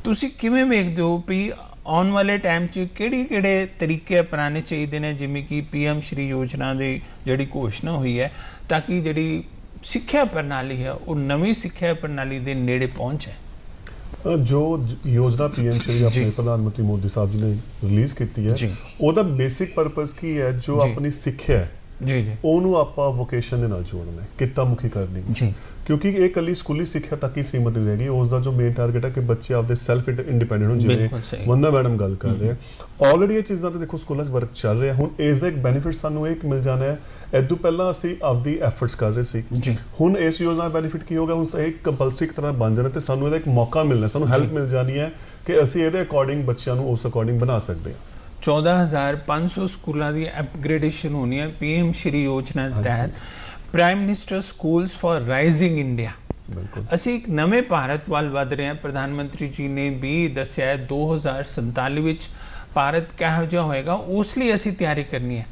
ਤੁਸੀਂ ਕਿਵੇਂ ਵੇਖਦੇ ਹੋ ਵੀ ਆਉਣ ਵਾਲੇ ਟਾਈਮ 'ਚ ਕਿਹੜੇ ਤਰੀਕੇ ਅਪਣਾਉਣੇ ਚਾਹੀਦੇ ਨੇ, ਜਿਵੇਂ ਕਿ PM ਸ਼੍ਰੀ ਯੋਜਨਾ ਦੀ ਜਿਹੜੀ ਘੋਸ਼ਣਾ ਹੋਈ ਹੈ, ਤਾਂ ਕਿ ਜਿਹੜੀ ਸਿੱਖਿਆ ਪ੍ਰਣਾਲੀ ਹੈ ਉਹ ਨਵੀਂ ਸਿੱਖਿਆ ਪ੍ਰਣਾਲੀ ਦੇ ਨੇੜੇ ਪਹੁੰਚੇ? ਜੋ ਯੋਜਨਾ PM ਸ਼੍ਰੀ ਆਪਣੇ ਪ੍ਰਧਾਨ ਮੰਤਰੀ ਮੋਦੀ ਸਾਹਿਬ ਜੀ ਨੇ ਰਿਲੀਜ਼ ਕੀਤੀ ਹੈ, ਉਹਦਾ ਬੇਸਿਕ ਪਰਪਸ ਕੀ ਹੈ? ਜੋ ਆਪਣੀ ਸਿੱਖਿਆ ਜੀ ਜੀ ਉਹਨੂੰ ਆਪਾਂ ਵੋਕੇਸ਼ਨ ਦੇ ਨਾਲ ਜੋੜਨਾ ਹੈ, ਕਿੱਤਾ ਮੁਖੀ ਕਰਨੀ ਜੀ, ਕਿਉਂਕਿ ਇਹ ਕੱਲੀ ਸਕੂਲੀ ਸਿੱਖਿਆ ਤੱਕ ਹੀ ਸੀਮਤ ਨਹੀਂ ਰਹੇਗੀ। ਉਸ ਦਾ ਜੋ ਮੇਨ ਟਾਰਗੇਟ ਹੈ ਕਿ ਬੱਚੇ ਆਪਦੇ ਸੈਲਫ ਇੰਡੀਪੈਂਡੈਂਟ ਹੋਣ, ਜਿਵੇਂ ਵੰਦਾ ਮੈਡਮ ਗੱਲ ਕਰ ਰਹੇ ਆ। ਆਲਰੇਡੀ ਇਹ ਚੀਜ਼ਾਂ ਤੇ ਦੇਖੋ ਸਕੂਲਾਂ 'ਚ ਵਰਕ ਚੱਲ ਰਿਹਾ। ਹੁਣ ਇਸ ਦਾ ਇੱਕ ਬੈਨੀਫਿਟ ਸਾਨੂੰ ਇਹ ਮਿਲ ਜਾਣਾ ਹੈ, ਇਦੋਂ ਪਹਿਲਾਂ ਅਸੀਂ ਆਪਦੀ ਐਫਰਟਸ ਕਰ ਰਹੇ ਸੀ ਜੀ, ਹੁਣ ਇਸ ਯੋਜਨਾ ਦਾ ਬੈਨੀਫਿਟ ਕੀ ਹੋਗਾ, ਹੁਣ ਇਹ ਕੰਪਲਸਰੀ ਇੱਕ ਤਰ੍ਹਾਂ ਬਣ ਜਾਣਾ ਤੇ ਸਾਨੂੰ ਇਹਦਾ ਇੱਕ ਮੌਕਾ ਮਿਲਣਾ, ਸਾਨੂੰ ਹੈਲਪ ਮਿਲ ਜਾਣੀ ਹੈ ਕਿ ਅਸੀਂ ਇਹਦੇ ਅਕੋਰਡਿੰਗ ਬੱਚਿਆਂ ਨੂੰ ਉਸ ਅਕੋਰਡਿੰਗ ਬਣਾ ਸਕਦੇ ਹਾਂ। 14,500 ਸਕੂਲਾਂ ਦੀ ਅਪਗ੍ਰੇਡੇਸ਼ਨ ਹੋਣੀ ਹੈ PM ਸ਼੍ਰੀ ਯੋਜਨਾ ਦੇ ਤਹਿਤ, prime minister schools for rising India. ਅਸੀਂ ਇੱਕ ਨਵੇਂ ਭਾਰਤ ਵੱਲ ਵਧ ਰਹੇ ਹਾਂ। ਪ੍ਰਧਾਨ ਮੰਤਰੀ ਜੀ ਨੇ ਵੀ ਦੱਸਿਆ ਹੈ 2047 ਵਿੱਚ ਭਾਰਤ ਕਿਹੋ ਜਿਹਾ ਹੋਏਗਾ, ਉਸ ਲਈ ਅਸੀਂ ਤਿਆਰੀ ਕਰਨੀ ਹੈ।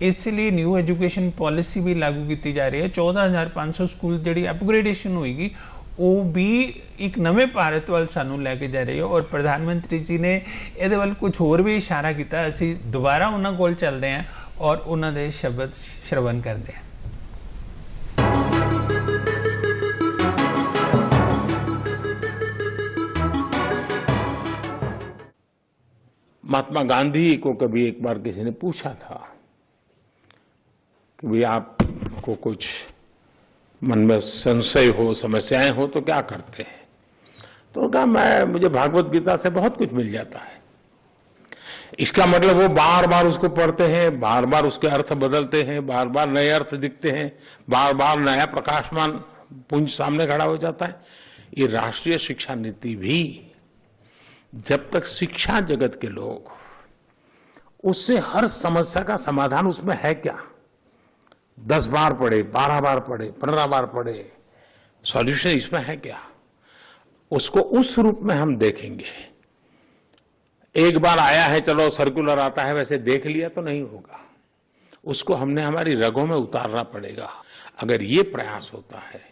ਇਸ ਲਈ ਨਿਊ ਐਜੂਕੇਸ਼ਨ ਪਾਲਿਸੀ ਵੀ ਲਾਗੂ ਕੀਤੀ ਜਾ ਰਹੀ ਹੈ। 14,500 ਸਕੂਲ ਜਿਹੜੀ ਅਪਗ੍ਰੇਡੇਸ਼ਨ ਹੋਏਗੀ ਉਹ ਵੀ ਇੱਕ ਨਵੇਂ ਭਾਰਤ ਵੱਲ ਸਾਨੂੰ ਲੈ ਕੇ ਜਾ ਰਹੀ ਹੈ। ਔਰ ਪ੍ਰਧਾਨ ਮੰਤਰੀ ਜੀ ਨੇ ਇਹਦੇ ਵੱਲ ਕੁਝ ਹੋਰ ਵੀ ਇਸ਼ਾਰਾ ਕੀਤਾ। ਅਸੀਂ ਦੁਬਾਰਾ ਉਹਨਾਂ ਕੋਲ ਚੱਲਦੇ ਹਾਂ ਔਰ ਉਹਨਾਂ ਦੇ ਸ਼ਬਦ ਸ਼ਰਵਣ ਕਰਦੇ ਹਾਂ। महात्मा गांधी को कभी एक बार किसी ने पूछा था कि भाई आपको कुछ मन में संशय हो, समस्याएं हो तो क्या करते हैं? तो कहा मुझे भागवत गीता से बहुत कुछ मिल जाता है। इसका मतलब वो बार बार उसको पढ़ते हैं, बार बार उसके अर्थ बदलते हैं, बार बार नए अर्थ दिखते हैं, बार बार नया प्रकाशमान पुंज सामने खड़ा हो जाता है। ये राष्ट्रीय शिक्षा नीति भी जब तक शिक्षा जगत के लोग उससे हर समस्या का समाधान उसमें है क्या, 10 बार पढ़े, 12 बार पढ़े, 15 बार पढ़े, सॉल्यूशन इसमें है क्या, उसको उस रूप में हम देखेंगे। एक बार आया है, चलो सर्कुलर आता है वैसे देख लिया तो नहीं होगा, उसको हमने हमारी रगों में उतारना पड़ेगा। अगर ये प्रयास होता है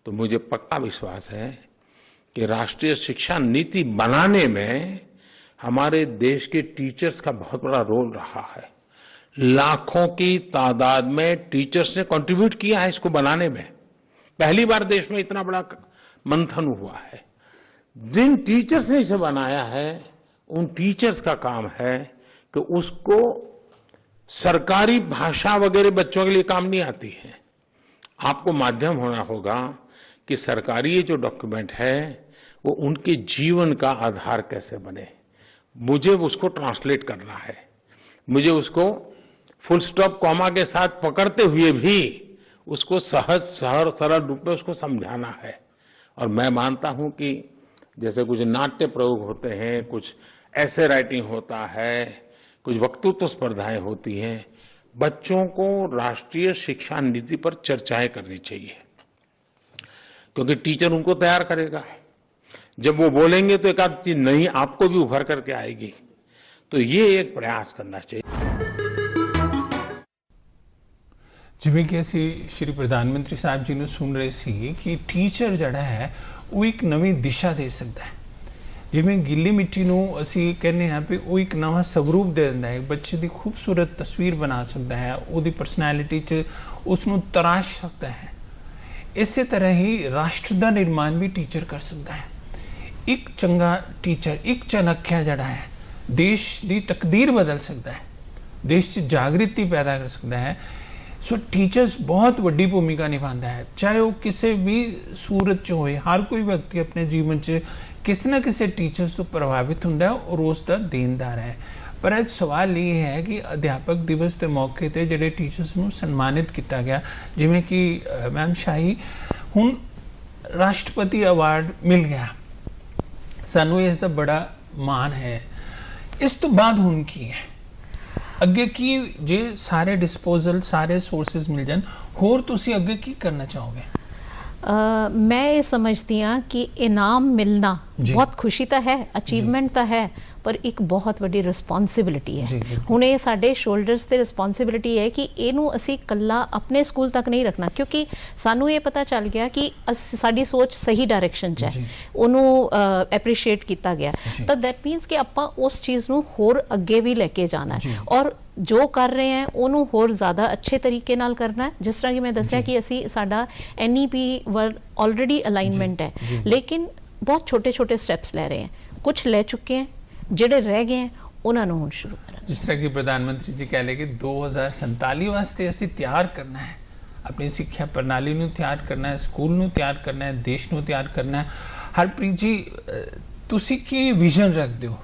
तो मुझे पक्का विश्वास है कि राष्ट्रीय शिक्षा नीति बनाने में हमारे देश के टीचर्स का बहुत बड़ा रोल रहा है। लाखों की तादाद में टीचर्स ने कंट्रीब्यूट किया है इसको बनाने में। पहली बार देश में इतना बड़ा मंथन हुआ है। जिन टीचर्स ने इसे बनाया है उन टीचर्स का काम है कि उसको सरकारी भाषा वगैरह बच्चों के लिए काम नहीं आती है। आपको माध्यम होना होगा कि सरकारी ये जो डॉक्यूमेंट है वो उनके जीवन का आधार कैसे बने। मुझे उसको ट्रांसलेट करना है, मुझे उसको फुल स्टॉप कॉमा के साथ पकड़ते हुए भी उसको सहज सरल रूप में उसको समझाना है। और मैं मानता हूं कि जैसे कुछ नाट्य प्रयोग होते हैं, कुछ ऐसे राइटिंग होता है, कुछ वक्तृत्व स्पर्धाएं होती हैं, बच्चों को राष्ट्रीय शिक्षा नीति पर चर्चाएं करनी चाहिए, क्योंकि टीचर उनको तैयार करेगा। जब वो बोलेंगे तो एक आध चीज नहीं आपको भी उभर करके आएगी। तो ये एक प्रयास करना चाहिए। जिवें कि असी श्री प्रधानमंत्री साहब जी ने सुन रहे सी कि टीचर जड़ा है वो एक नवी दिशा दे सकता है। जिवें गिल्ली मिट्टी नूं असी कहने हैं भी वो एक नवा स्वरूप दे दिंदा है, बच्चे की खूबसूरत तस्वीर बना सकता है, उसकी परसनैलिटी च उसनूं तराश सकता है। इसी तरह ही राष्ट्र का निर्माण भी टीचर कर सकता है। एक चंगा टीचर, एक चनख्या जड़ा है देश की तकदीर बदल सकता है, देश च जागृति पैदा कर सकता है। सो टीचर्स बहुत वड्डी भूमिका निभाता है, चाहे वो किसी भी सूरत च होए। हर कोई व्यक्ति अपने जीवन च किसी न किसी टीचर्स तो प्रभावित होंदा है और उसका देनदार है। पर आज सवाल ये है कि अध्यापक दिवस के मौके पर जोड़े टीचर्स को सन्मानित किया गया, जिमें कि मैम शाही हुण राष्ट्रपति अवार्ड मिल गया, सानू इसका बड़ा मान है। इस तो बाद हुण की है अगे की जे सारे डिस्पोजल सारे सोर्सेज मिल जान, होर तुसी अगे की करना चाहोगे? मैं ये समझती हाँ कि इनाम मिलना बहुत खुशी तो है, अचीवमेंट तो है, पर एक बहुत बड़ी रिस्पॉन्सिबिलिटी है। हुण ये साडे शोल्डर्स ते रिस्पॉन्सिबिलिटी है कि इनू असी कल्ला अपने स्कूल तक नहीं रखना, क्योंकि सानू ये पता चल गया कि साडी सोच सही डायरेक्शन च है, उन्होंने एप्रीशिएट किया गया। तो दैट मीनस कि आपां उस चीज़ नू होर अगे भी लेके जाना है और जो कर रहे हैं उन्होंने होर ज़्यादा अच्छे तरीके नाल करना है। जिस तरह कि मैं दसिया कि असी साडा NEP वर ऑलरेडी अलाइनमेंट है, लेकिन बहुत छोटे छोटे स्टैप्स ले रहे हैं, कुछ ले चुके हैं, जिहड़े रह गए हैं ਉਹਨਾਂ ਨੂੰ ਹੁਣ ਸ਼ੁਰੂ ਕਰਾਂਗੇ। ਜਿਸ ਤਰ੍ਹਾਂ ਕਿ ਪ੍ਰਧਾਨ ਮੰਤਰੀ ਜੀ ਕਹਿ ਲਏ ਕਿ 2047 ਵਾਸਤੇ ਅਸੀਂ ਤਿਆਰ ਕਰਨਾ ਹੈ, ਆਪਣੀ ਸਿੱਖਿਆ ਪ੍ਰਣਾਲੀ ਨੂੰ ਤਿਆਰ ਕਰਨਾ ਹੈ, ਸਕੂਲ ਨੂੰ ਤਿਆਰ ਕਰਨਾ ਹੈ, ਦੇਸ਼ ਨੂੰ ਤਿਆਰ ਕਰਨਾ ਹੈ। ਹਰਪ੍ਰੀਤ ਜੀ, ਤੁਸੀਂ ਕੀ ਵਿਜ਼ਨ ਰੱਖਦੇ ਹੋ,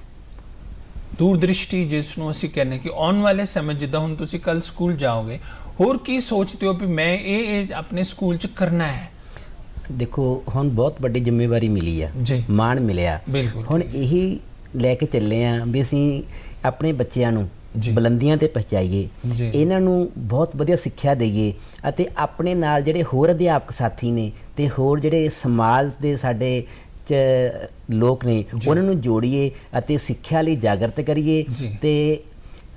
ਦੂਰਦ੍ਰਿਸ਼ਟੀ ਜਿਸ ਨੂੰ ਅਸੀਂ ਕਹਿੰਦੇ ਕਿ ਆਉਣ ਵਾਲੇ ਸਮੇਂ, ਜਿੱਦਾਂ ਹੁਣ ਤੁਸੀਂ ਕੱਲ ਸਕੂਲ ਜਾਓਗੇ, ਹੋਰ ਕੀ ਸੋਚਦੇ ਹੋ ਵੀ ਮੈਂ ਇਹ ਆਪਣੇ ਸਕੂਲ 'ਚ ਕਰਨਾ ਹੈ? ਦੇਖੋ ਹੁਣ ਬਹੁਤ ਵੱਡੀ ਜ਼ਿੰਮੇਵਾਰੀ ਮਿਲੀ ਆ, ਮਾਣ ਮਿਲਿਆ, ਹੁਣ ਇਹੀ ਲੈ ਕੇ ਚੱਲੇ ਆ ਵੀ ਅਸੀਂ ਆਪਣੇ ਬੱਚਿਆਂ ਨੂੰ ਬੁਲੰਦੀਆਂ ਤੇ ਪਹੁੰਚਾਈਏ, ਇਹਨਾਂ ਨੂੰ ਬਹੁਤ ਵਧੀਆ ਸਿੱਖਿਆ ਦਈਏ ਅਤੇ ਆਪਣੇ ਨਾਲ ਜਿਹੜੇ ਹੋਰ ਅਧਿਆਪਕ ਸਾਥੀ ਨੇ ਤੇ ਹੋਰ ਜਿਹੜੇ ਸਮਾਜ ਦੇ ਸਾਡੇ ਲੋਕ ਨੇ ਉਹਨਾਂ ਨੂੰ ਜੋੜੀਏ ਅਤੇ ਸਿੱਖਿਆ ਲਈ ਜਾਗਰਤ ਕਰੀਏ ਤੇ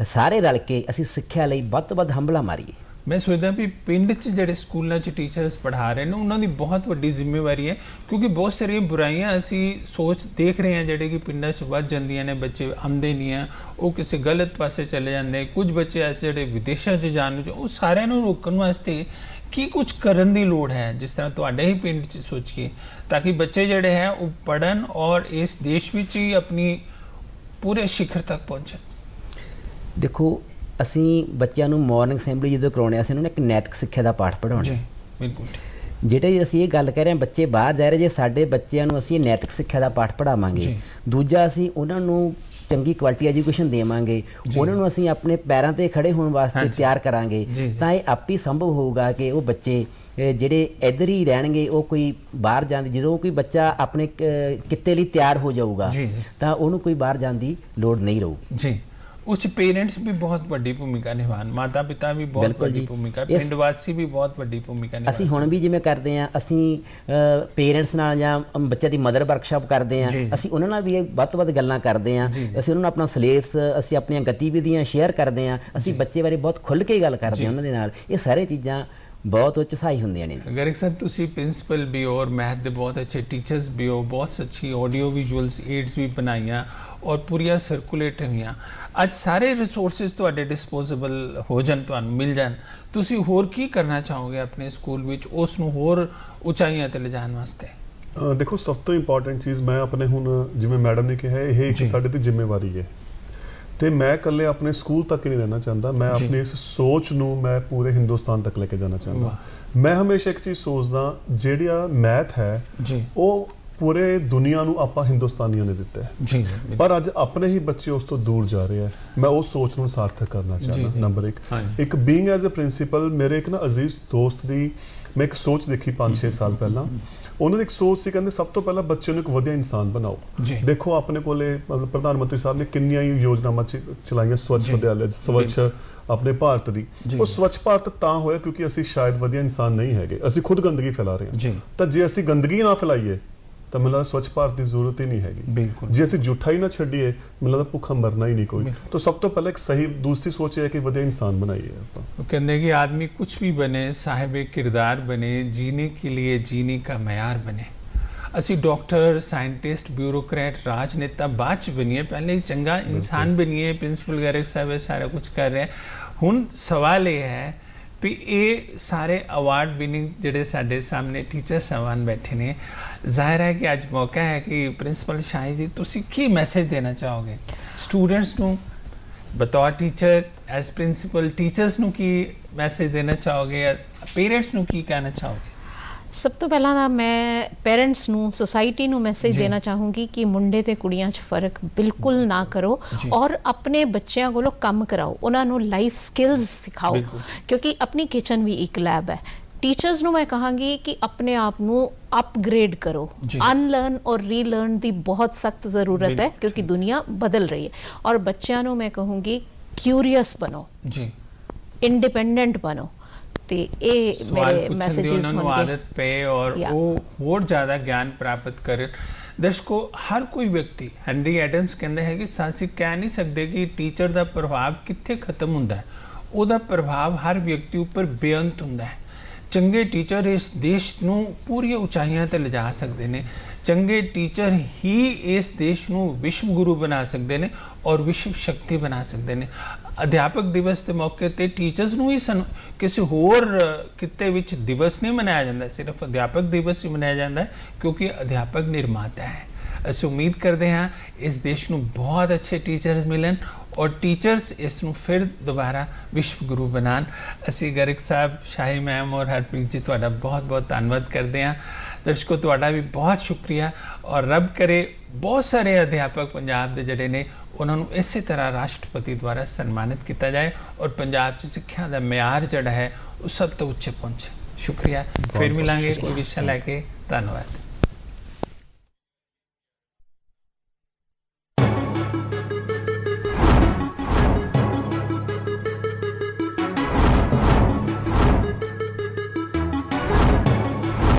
ਸਾਰੇ ਰਲ ਕੇ ਅਸੀਂ ਸਿੱਖਿਆ ਲਈ ਵੱਧ ਤੋਂ ਵੱਧ ਹੰਭਲਾ ਮਾਰੀਏ। ਮੈਂ ਸੋਚਦਾ ਵੀ ਪਿੰਡ 'ਚ ਜਿਹੜੇ ਸਕੂਲਾਂ 'ਚ ਟੀਚਰਸ ਪੜ੍ਹਾ ਰਹੇ ਨੇ ਉਹਨਾਂ ਦੀ ਬਹੁਤ ਵੱਡੀ ਜ਼ਿੰਮੇਵਾਰੀ ਹੈ, ਕਿਉਂਕਿ ਬਹੁਤ ਸਾਰੀਆਂ ਬੁਰਾਈਆਂ ਅਸੀਂ ਸੋਚ ਦੇਖ ਰਹੇ ਹਾਂ ਜਿਹੜੇ ਕਿ ਪਿੰਡਾਂ 'ਚ ਵੱਧ ਜਾਂਦੀਆਂ ਨੇ, ਬੱਚੇ ਆਉਂਦੇ ਨਹੀਂ ਆ, ਉਹ ਕਿਸੇ ਗਲਤ ਪਾਸੇ ਚਲੇ ਜਾਂਦੇ, ਕੁਝ ਬੱਚੇ ਐਸੇ ਜਿਹੜੇ ਵਿਦੇਸ਼ਾਂ 'ਚ ਜਾਣ ਨੂੰ, ਉਹ ਸਾਰਿਆਂ ਨੂੰ ਰੋਕਣ ਵਾਸਤੇ ਕੀ ਕੁਝ ਕਰਨ ਦੀ ਲੋੜ ਹੈ, ਜਿਸ ਤਰ੍ਹਾਂ ਤੁਹਾਡੇ ਹੀ ਪਿੰਡ 'ਚ ਸੋਚੀਏ, ਤਾਂ ਕਿ ਬੱਚੇ ਜਿਹੜੇ ਹੈ ਉਹ ਪੜ੍ਹਨ ਔਰ ਇਸ ਦੇਸ਼ ਵਿੱਚ ਹੀ ਆਪਣੀ ਪੂਰੇ ਸਿਖਰ ਤੱਕ ਪਹੁੰਚਣ? ਦੇਖੋ ਅਸੀਂ ਬੱਚਿਆਂ ਨੂੰ ਮਾਰਨਿੰਗ ਅਸੈਂਬਲੀ ਜਦੋਂ ਕਰਾਉਣੇ ਅਸੀਂ ਉਹਨਾਂ ਨੂੰ ਇੱਕ ਨੈਤਿਕ ਸਿੱਖਿਆ ਦਾ ਪਾਠ ਪੜ੍ਹਾਉਣਾ। ਬਿਲਕੁਲ। ਜਿਹੜੇ ਅਸੀਂ ਇਹ ਗੱਲ ਕਹਿ ਰਹੇ ਹਾਂ ਬੱਚੇ ਬਾਹਰ ਜਾ ਰਹੇ, ਜੇ ਸਾਡੇ ਬੱਚਿਆਂ ਨੂੰ ਅਸੀਂ ਨੈਤਿਕ ਸਿੱਖਿਆ ਦਾ ਪਾਠ ਪੜ੍ਹਾਵਾਂਗੇ, ਦੂਜਾ ਅਸੀਂ ਉਹਨਾਂ ਨੂੰ ਚੰਗੀ ਕੁਆਲਿਟੀ ਐਜੂਕੇਸ਼ਨ ਦੇਵਾਂਗੇ, ਉਹਨਾਂ ਨੂੰ ਅਸੀਂ ਆਪਣੇ ਪੈਰਾਂ ਤੇ ਖੜੇ ਹੋਣ ਵਾਸਤੇ ਤਿਆਰ ਕਰਾਂਗੇ, ਤਾਂ ਇਹ ਆਪੇ ਸੰਭਵ ਹੋਊਗਾ ਕਿ ਉਹ ਬੱਚੇ ਜਿਹੜੇ ਇੱਧਰ ਹੀ ਰਹਿਣਗੇ, ਉਹ ਕੋਈ ਬਾਹਰ ਜਾਣ ਦੀ, ਜਦੋਂ ਕੋਈ ਬੱਚਾ ਆਪਣੇ ਕਿੱਤੇ ਲਈ ਤਿਆਰ ਹੋ ਜਾਊਗਾ ਤਾਂ ਉਹਨੂੰ ਕੋਈ ਬਾਹਰ ਜਾਣ ਦੀ ਲੋੜ ਨਹੀਂ ਰਹੂਗੀ। ਜੀ, ਉਸ ਪੇਰੈਂਟਸ ਵੀ ਬਹੁਤ ਵੱਡੀ ਭੂਮਿਕਾ ਨਿਭਾਉਣ, ਮਾਤਾ ਪਿਤਾ ਵੀ ਬਹੁਤ ਵੱਡੀ ਭੂਮਿਕਾ, ਪਿੰਡ ਵਾਸੀ ਵੀ ਬਹੁਤ ਵੱਡੀ ਭੂਮਿਕਾ ਨਿਭਾਉਣ। ਅਸੀਂ ਹੁਣ ਵੀ ਜਿਵੇਂ ਕਰਦੇ ਹਾਂ, ਅਸੀਂ ਪੇਰੈਂਟਸ ਨਾਲ ਜਾਂ ਬੱਚਿਆਂ ਦੀ ਮਦਰ ਵਰਕਸ਼ਾਪ ਕਰਦੇ ਹਾਂ, ਅਸੀਂ ਉਹਨਾਂ ਨਾਲ ਵੀ ਵੱਧ ਤੋਂ ਵੱਧ ਗੱਲਾਂ ਕਰਦੇ ਹਾਂ, ਅਸੀਂ ਉਹਨਾਂ ਨੂੰ ਆਪਣਾ ਸਿਲੇਬਸ, ਅਸੀਂ ਆਪਣੀਆਂ ਗਤੀਵਿਧੀਆਂ ਸ਼ੇਅਰ ਕਰਦੇ ਹਾਂ, ਅਸੀਂ ਬੱਚੇ ਬਾਰੇ ਬਹੁਤ ਖੁੱਲ੍ਹ ਕੇ ਗੱਲ ਕਰਦੇ ਹਾਂ ਉਹਨਾਂ ਦੇ ਨਾਲ। ਇਹ ਸਾਰੀਆਂ ਚੀਜ਼ਾਂ ਬਹੁਤ ਉੱਚ ਸਹਾਈ ਹੁੰਦੀਆਂ ਨੇ। ਗਰਗ ਸਰ, ਤੁਸੀਂ ਪ੍ਰਿੰਸੀਪਲ ਵੀ ਹੋ ਔਰ ਮੈਥ ਦੇ ਬਹੁਤ ਅੱਛੇ ਟੀਚਰਸ ਵੀ ਹੋ, ਬਹੁਤ ਅੱਛੀ ਆਡੀਓ ਵਿਜ਼ੂਅਲਸ ਏਡਸ ਵੀ ਬਣਾਈਆਂ ਔਰ ਪੂਰੀਆਂ ਸਰਕੂਲੇਟ ਹੋਈਆਂ। ਅੱਜ ਸਾਰੇ ਰਿਸੋਰਸਿਸ ਤੁਹਾਡੇ ਡਿਸਪੋਜ਼ੇਬਲ ਹੋ ਜਾਣ, ਤੁਹਾਨੂੰ ਮਿਲ ਜਾਣ, ਤੁਸੀਂ ਹੋਰ ਕੀ ਕਰਨਾ ਚਾਹੋਗੇ ਆਪਣੇ ਸਕੂਲ ਵਿੱਚ ਉਸ ਨੂੰ ਹੋਰ ਉਚਾਈਆਂ ਤੇ ਲਿਜਾਣ ਵਾਸਤੇ? ਦੇਖੋ, ਸਭ ਤੋਂ ਇੰਪੋਰਟੈਂਟ ਚੀਜ਼ ਮੈਂ ਆਪਣੇ, ਹੁਣ ਜਿਵੇਂ ਮੈਡਮ ਨੇ ਕਿਹਾ, ਇਹ ਇੱਕ ਸਾਡੇ ਤੇ ਜ਼ਿੰਮੇਵਾਰੀ ਹੈ ਤੇ ਮੈਂ ਇਕੱਲੇ ਆਪਣੇ ਸਕੂਲ ਤੱਕ ਹੀ ਨਹੀਂ ਰਹਿਣਾ ਚਾਹੁੰਦਾ, ਮੈਂ ਆਪਣੀ ਇਸ ਸੋਚ ਨੂੰ ਮੈਂ ਪੂਰੇ ਹਿੰਦੁਸਤਾਨ ਤੱਕ ਲੈ ਕੇ ਜਾਣਾ ਚਾਹੁੰਦਾ। ਮੈਂ ਹਮੇਸ਼ਾ ਇੱਕ ਚੀਜ਼ ਸੋਚਦਾ, ਜਿਹੜਾ ਮੈਥ ਹੈ ਉਹ ਪੂਰੇ ਦੁਨੀਆ ਨੂੰ ਆਪਾਂ ਹਿੰਦੁਸਤਾਨੀਆਂ ਨੇ ਦਿੱਤਾ ਹੈ, ਪਰ ਅੱਜ ਆਪਣੇ ਹੀ ਬੱਚੇ ਉਸ ਤੋਂ ਦੂਰ ਜਾ ਰਹੇ ਹੈ। ਮੈਂ ਉਹ ਸੋਚ ਨੂੰ ਸਾਰਥਕ ਕਰਨਾ ਚਾਹੁੰਦਾ। ਨੰਬਰ 1 ਇੱਕ ਬੀਇੰਗ ਐਜ਼ ਅ ਪ੍ਰਿੰਸੀਪਲ, ਮੇਰੇ ਇੱਕ ਨਾ ਅਜ਼ੀਜ਼ ਦੋਸਤ ਦੀ ਮੈਂ ਇੱਕ ਸੋਚ ਦੇਖੀ 5-6 ਸਾਲ ਪਹਿਲਾਂ। ਉਹਨਾਂ ਦੀ ਇੱਕ ਸੋਚ ਸੀ, ਕਹਿੰਦੇ ਸਭ ਤੋਂ ਪਹਿਲਾਂ ਬੱਚੇ ਨੂੰ ਇੱਕ ਵਧੀਆ ਇਨਸਾਨ ਬਣਾਓ। ਦੇਖੋ ਆਪਣੇ ਕੋਲੇ ਪ੍ਰਧਾਨ ਮੰਤਰੀ ਸਾਹਿਬ ਨੇ ਕਿੰਨੀਆਂ ਹੀ ਯੋਜਨਾਵਾਂ ਚਲਾਈਆਂ, ਸਵੱਛ ਵਿਦਿਆਲਿਆ, ਸਵੱਛ ਆਪਣੇ ਭਾਰਤ ਦੀ। ਉਹ ਸਵੱਛ ਭਾਰਤ ਤਾਂ ਹੋਇਆ ਕਿਉਂਕਿ ਅਸੀਂ ਸ਼ਾਇਦ ਵਧੀਆ ਇਨਸਾਨ ਨਹੀਂ ਹੈਗੇ, ਅਸੀਂ ਖੁਦ ਗੰਦਗੀ ਫੈਲਾ ਰਹੇ ਹਾਂ। ਤਾਂ ਜੇ ਅਸੀਂ ਗੰਦਗੀ ਨਾ ਫੈਲਾਈਏ ਤਾਂ ਮੈਨੂੰ ਲੱਗਦਾ ਸਵੱਛ ਭਾਰਤ ਦੀ ਜ਼ਰੂਰਤ ਹੀ ਨਹੀਂ ਹੈਗੀ। ਜੇ ਅਸੀਂ ਝੂਠਾ ਹੀ ਨਾ ਛੱਡੀਏ, ਮੈਨੂੰ ਲੱਗਦਾ ਭੁੱਖਾ ਮਰਨਾ ਹੀ ਨਹੀਂ ਕੋਈ। ਤਾਂ ਸਭ ਤੋਂ ਪਹਿਲਾਂ ਇੱਕ ਸਹੀ ਦੂਸਰੀ ਸੋਚ ਹੈ ਕਿ ਵਧੀਆ ਇਨਸਾਨ ਬਣਾਈਏ ਆਪਾਂ। वो कहते हैं कि आदमी कुछ भी बने, साहिब किरदार बने, जीने के लिए जीने का मयार बने। ਅਸੀਂ ਡਾਕਟਰ, ਸਾਇੰਟਿਸਟ, ਬਿਊਰੋਕਰੈਟ, ਰਾਜਨੇਤਾ ਬਾਅਦ 'ਚ ਬਣੀਏ, ਪਹਿਲੇ ਚੰਗਾ ਇਨਸਾਨ ਬਣੀਏ। ਪ੍ਰਿੰਸੀਪਲ ਗਰਗ ਸਾਹਿਬ ਇਹ ਸਾਰਾ ਕੁਝ ਕਰ ਰਹੇ। ਹੁਣ ਸਵਾਲ ਇਹ ਹੈ ਵੀ ਇਹ ਸਾਰੇ ਅਵਾਰਡ ਵਿਨਿੰਗ ਜਿਹੜੇ ਸਾਡੇ ਸਾਹਮਣੇ ਟੀਚਰ ਸਾਹਿਬਾਨ ਬੈਠੇ ਨੇ, ਜ਼ਾਹਿਰ ਹੈ ਕਿ ਅੱਜ ਮੌਕਾ ਹੈ ਕਿ ਪ੍ਰਿੰਸੀਪਲ ਸ਼ਾਹੀ ਜੀ ਤੁਸੀਂ ਕੀ ਮੈਸੇਜ ਦੇਣਾ ਚਾਹੋਗੇ ਸਟੂਡੈਂਟਸ ਨੂੰ ਬਤੌਰ ਟੀਚਰ, ਐਜ਼ ਪ੍ਰਿੰਸੀਪਲ ਟੀਚਰਸ ਨੂੰ ਕੀ ਮੈਸੇਜ ਦੇਣਾ ਚਾਹੋਗੇ, ਪੇਰੈਂਟਸ ਨੂੰ ਕੀ ਕਹਿਣਾ ਚਾਹੋਗੇ? ਸਭ ਤੋਂ ਪਹਿਲਾਂ ਤਾਂ ਮੈਂ ਪੇਰੈਂਟਸ ਨੂੰ, ਸੋਸਾਇਟੀ ਨੂੰ ਮੈਸੇਜ ਦੇਣਾ ਚਾਹੂੰਗੀ ਕਿ ਮੁੰਡੇ ਤੇ ਕੁੜੀਆਂ 'ਚ ਫਰਕ ਬਿਲਕੁਲ ਨਾ ਕਰੋ ਔਰ ਆਪਣੇ ਬੱਚਿਆਂ ਕੋਲੋਂ ਕੰਮ ਕਰਾਓ, ਉਹਨਾਂ ਨੂੰ ਲਾਈਫ ਸਕਿੱਲਸ ਸਿਖਾਓ, ਕਿਉਂਕਿ ਆਪਣੀ ਕਿਚਨ ਵੀ ਇੱਕ ਲੈਬ ਹੈ। ਟੀਚਰਸ ਨੂੰ ਮੈਂ ਕਹਾਂਗੀ ਕਿ ਆਪਣੇ ਆਪ ਨੂੰ ਅਪਗ੍ਰੇਡ ਕਰੋ, ਅਨਲਰਨ ਔਰ ਰੀਲਰਨ ਦੀ ਬਹੁਤ ਸਖਤ ਜ਼ਰੂਰਤ ਹੈ ਕਿਉਂਕਿ ਦੁਨੀਆ ਬਦਲ ਰਹੀ ਹੈ। ਔਰ ਬੱਚਿਆਂ ਨੂੰ ਮੈਂ ਕਹੂੰਗੀ ਕਿਊਰੀਅਸ ਬਣੋ, ਇੰਡੀਪੈਂਡੈਂਟ ਬਣੋ। ਤੇ ਇਹ ਮੇਰੇ ਮੈਸੇजेस ਹੋਣਗੇ। ਆਦਤ ਪਏ ਔਰ ਉਹ ਹੋਰ ਜ਼ਿਆਦਾ ਗਿਆਨ ਪ੍ਰਾਪਤ ਕਰਨ। ਦਰਸ਼ਕੋ, ਹਰ ਕੋਈ ਵਿਅਕਤੀ, ਹੈਨਰੀ ਐਡਮਸ ਕਹਿੰਦੇ ਹੈ ਕਿ ਅਸੀਂ ਕਹਿ ਨਹੀਂ ਸਕਦੇ ਕਿ ਟੀਚਰ ਦਾ ਪ੍ਰਭਾਵ ਕਿੱਥੇ ਖਤਮ ਹੁੰਦਾ ਹੈ, ਉਹਦਾ ਪ੍ਰਭਾਵ ਹਰ ਵਿਅਕਤੀ ਉੱਪਰ ਬੇਅੰਤ ਹੁੰਦਾ ਹੈ। ਚੰਗੇ ਟੀਚਰ ਇਸ ਦੇਸ਼ ਨੂੰ ਪੂਰੀਆਂ ਉਚਾਈਆਂ ਤੇ ਲਿਜਾ ਸਕਦੇ ਨੇ। ਚੰਗੇ ਟੀਚਰ ਹੀ ਇਸ ਦੇਸ਼ ਨੂੰ ਵਿਸ਼ਵ ਗੁਰੂ ਬਣਾ ਸਕਦੇ ਨੇ ਔਰ ਵਿਸ਼ਵ ਸ਼ਕਤੀ ਬਣਾ ਸਕਦੇ ਨੇ। ਅਧਿਆਪਕ ਦਿਵਸ ਦੇ ਮੌਕੇ ਤੇ ਟੀਚਰਸ ਨੂੰ ਹੀ ਕਿਸੇ ਹੋਰ ਕਿੱਤੇ ਵਿੱਚ ਦਿਵਸ ਨਹੀਂ ਮਨਾਇਆ ਜਾਂਦਾ, ਸਿਰਫ ਅਧਿਆਪਕ ਦਿਵਸ ਹੀ ਮਨਾਇਆ ਜਾਂਦਾ ਹੈ ਕਿਉਂਕਿ ਅਧਿਆਪਕ ਨਿਰਮਾਤਾ ਹੈ। ਅਸੀਂ ਉਮੀਦ ਕਰਦੇ ਹਾਂ ਇਸ ਦੇਸ਼ ਨੂੰ ਬਹੁਤ ਅੱਛੇ ਟੀਚਰਸ ਮਿਲਣ ਔਰ ਟੀਚਰਸ ਇਸ ਨੂੰ ਫਿਰ ਦੁਬਾਰਾ ਵਿਸ਼ਵ ਗੁਰੂ ਬਣਾਉਣ। ਅਸੀਂ ਗਰਗ ਸਾਹਿਬ, ਸ਼ਾਹੀ ਮੈਮ ਔਰ ਹਰਪ੍ਰੀਤ ਜੀ ਤੁਹਾਡਾ ਬਹੁਤ ਬਹੁਤ ਧੰਨਵਾਦ ਕਰਦੇ ਹਾਂ। ਦਰਸ਼ਕੋ ਤੁਹਾਡਾ ਵੀ ਬਹੁਤ ਸ਼ੁਕਰੀਆ ਔਰ ਰੱਬ ਕਰੇ ਬਹੁਤ ਸਾਰੇ ਅਧਿਆਪਕ ਪੰਜਾਬ ਦੇ ਜਿਹੜੇ ਨੇ ਉਹਨਾਂ ਨੂੰ ਇਸੇ ਤਰ੍ਹਾਂ ਰਾਸ਼ਟਰਪਤੀ ਦੁਆਰਾ ਸਨਮਾਨਿਤ ਕੀਤਾ ਜਾਏ ਔਰ ਪੰਜਾਬ 'ਚ ਸਿੱਖਿਆ ਦਾ ਮਿਆਰ ਜਿਹੜਾ ਹੈ ਉਹ ਸਭ ਤੋਂ ਉੱਚੇ ਪਹੁੰਚੇ। ਸ਼ੁਕਰੀਆ। ਫਿਰ ਮਿਲਾਂਗੇ ਕੋਈ ਵਿਸ਼ਾ ਲੈ ਕੇ। ਧੰਨਵਾਦ।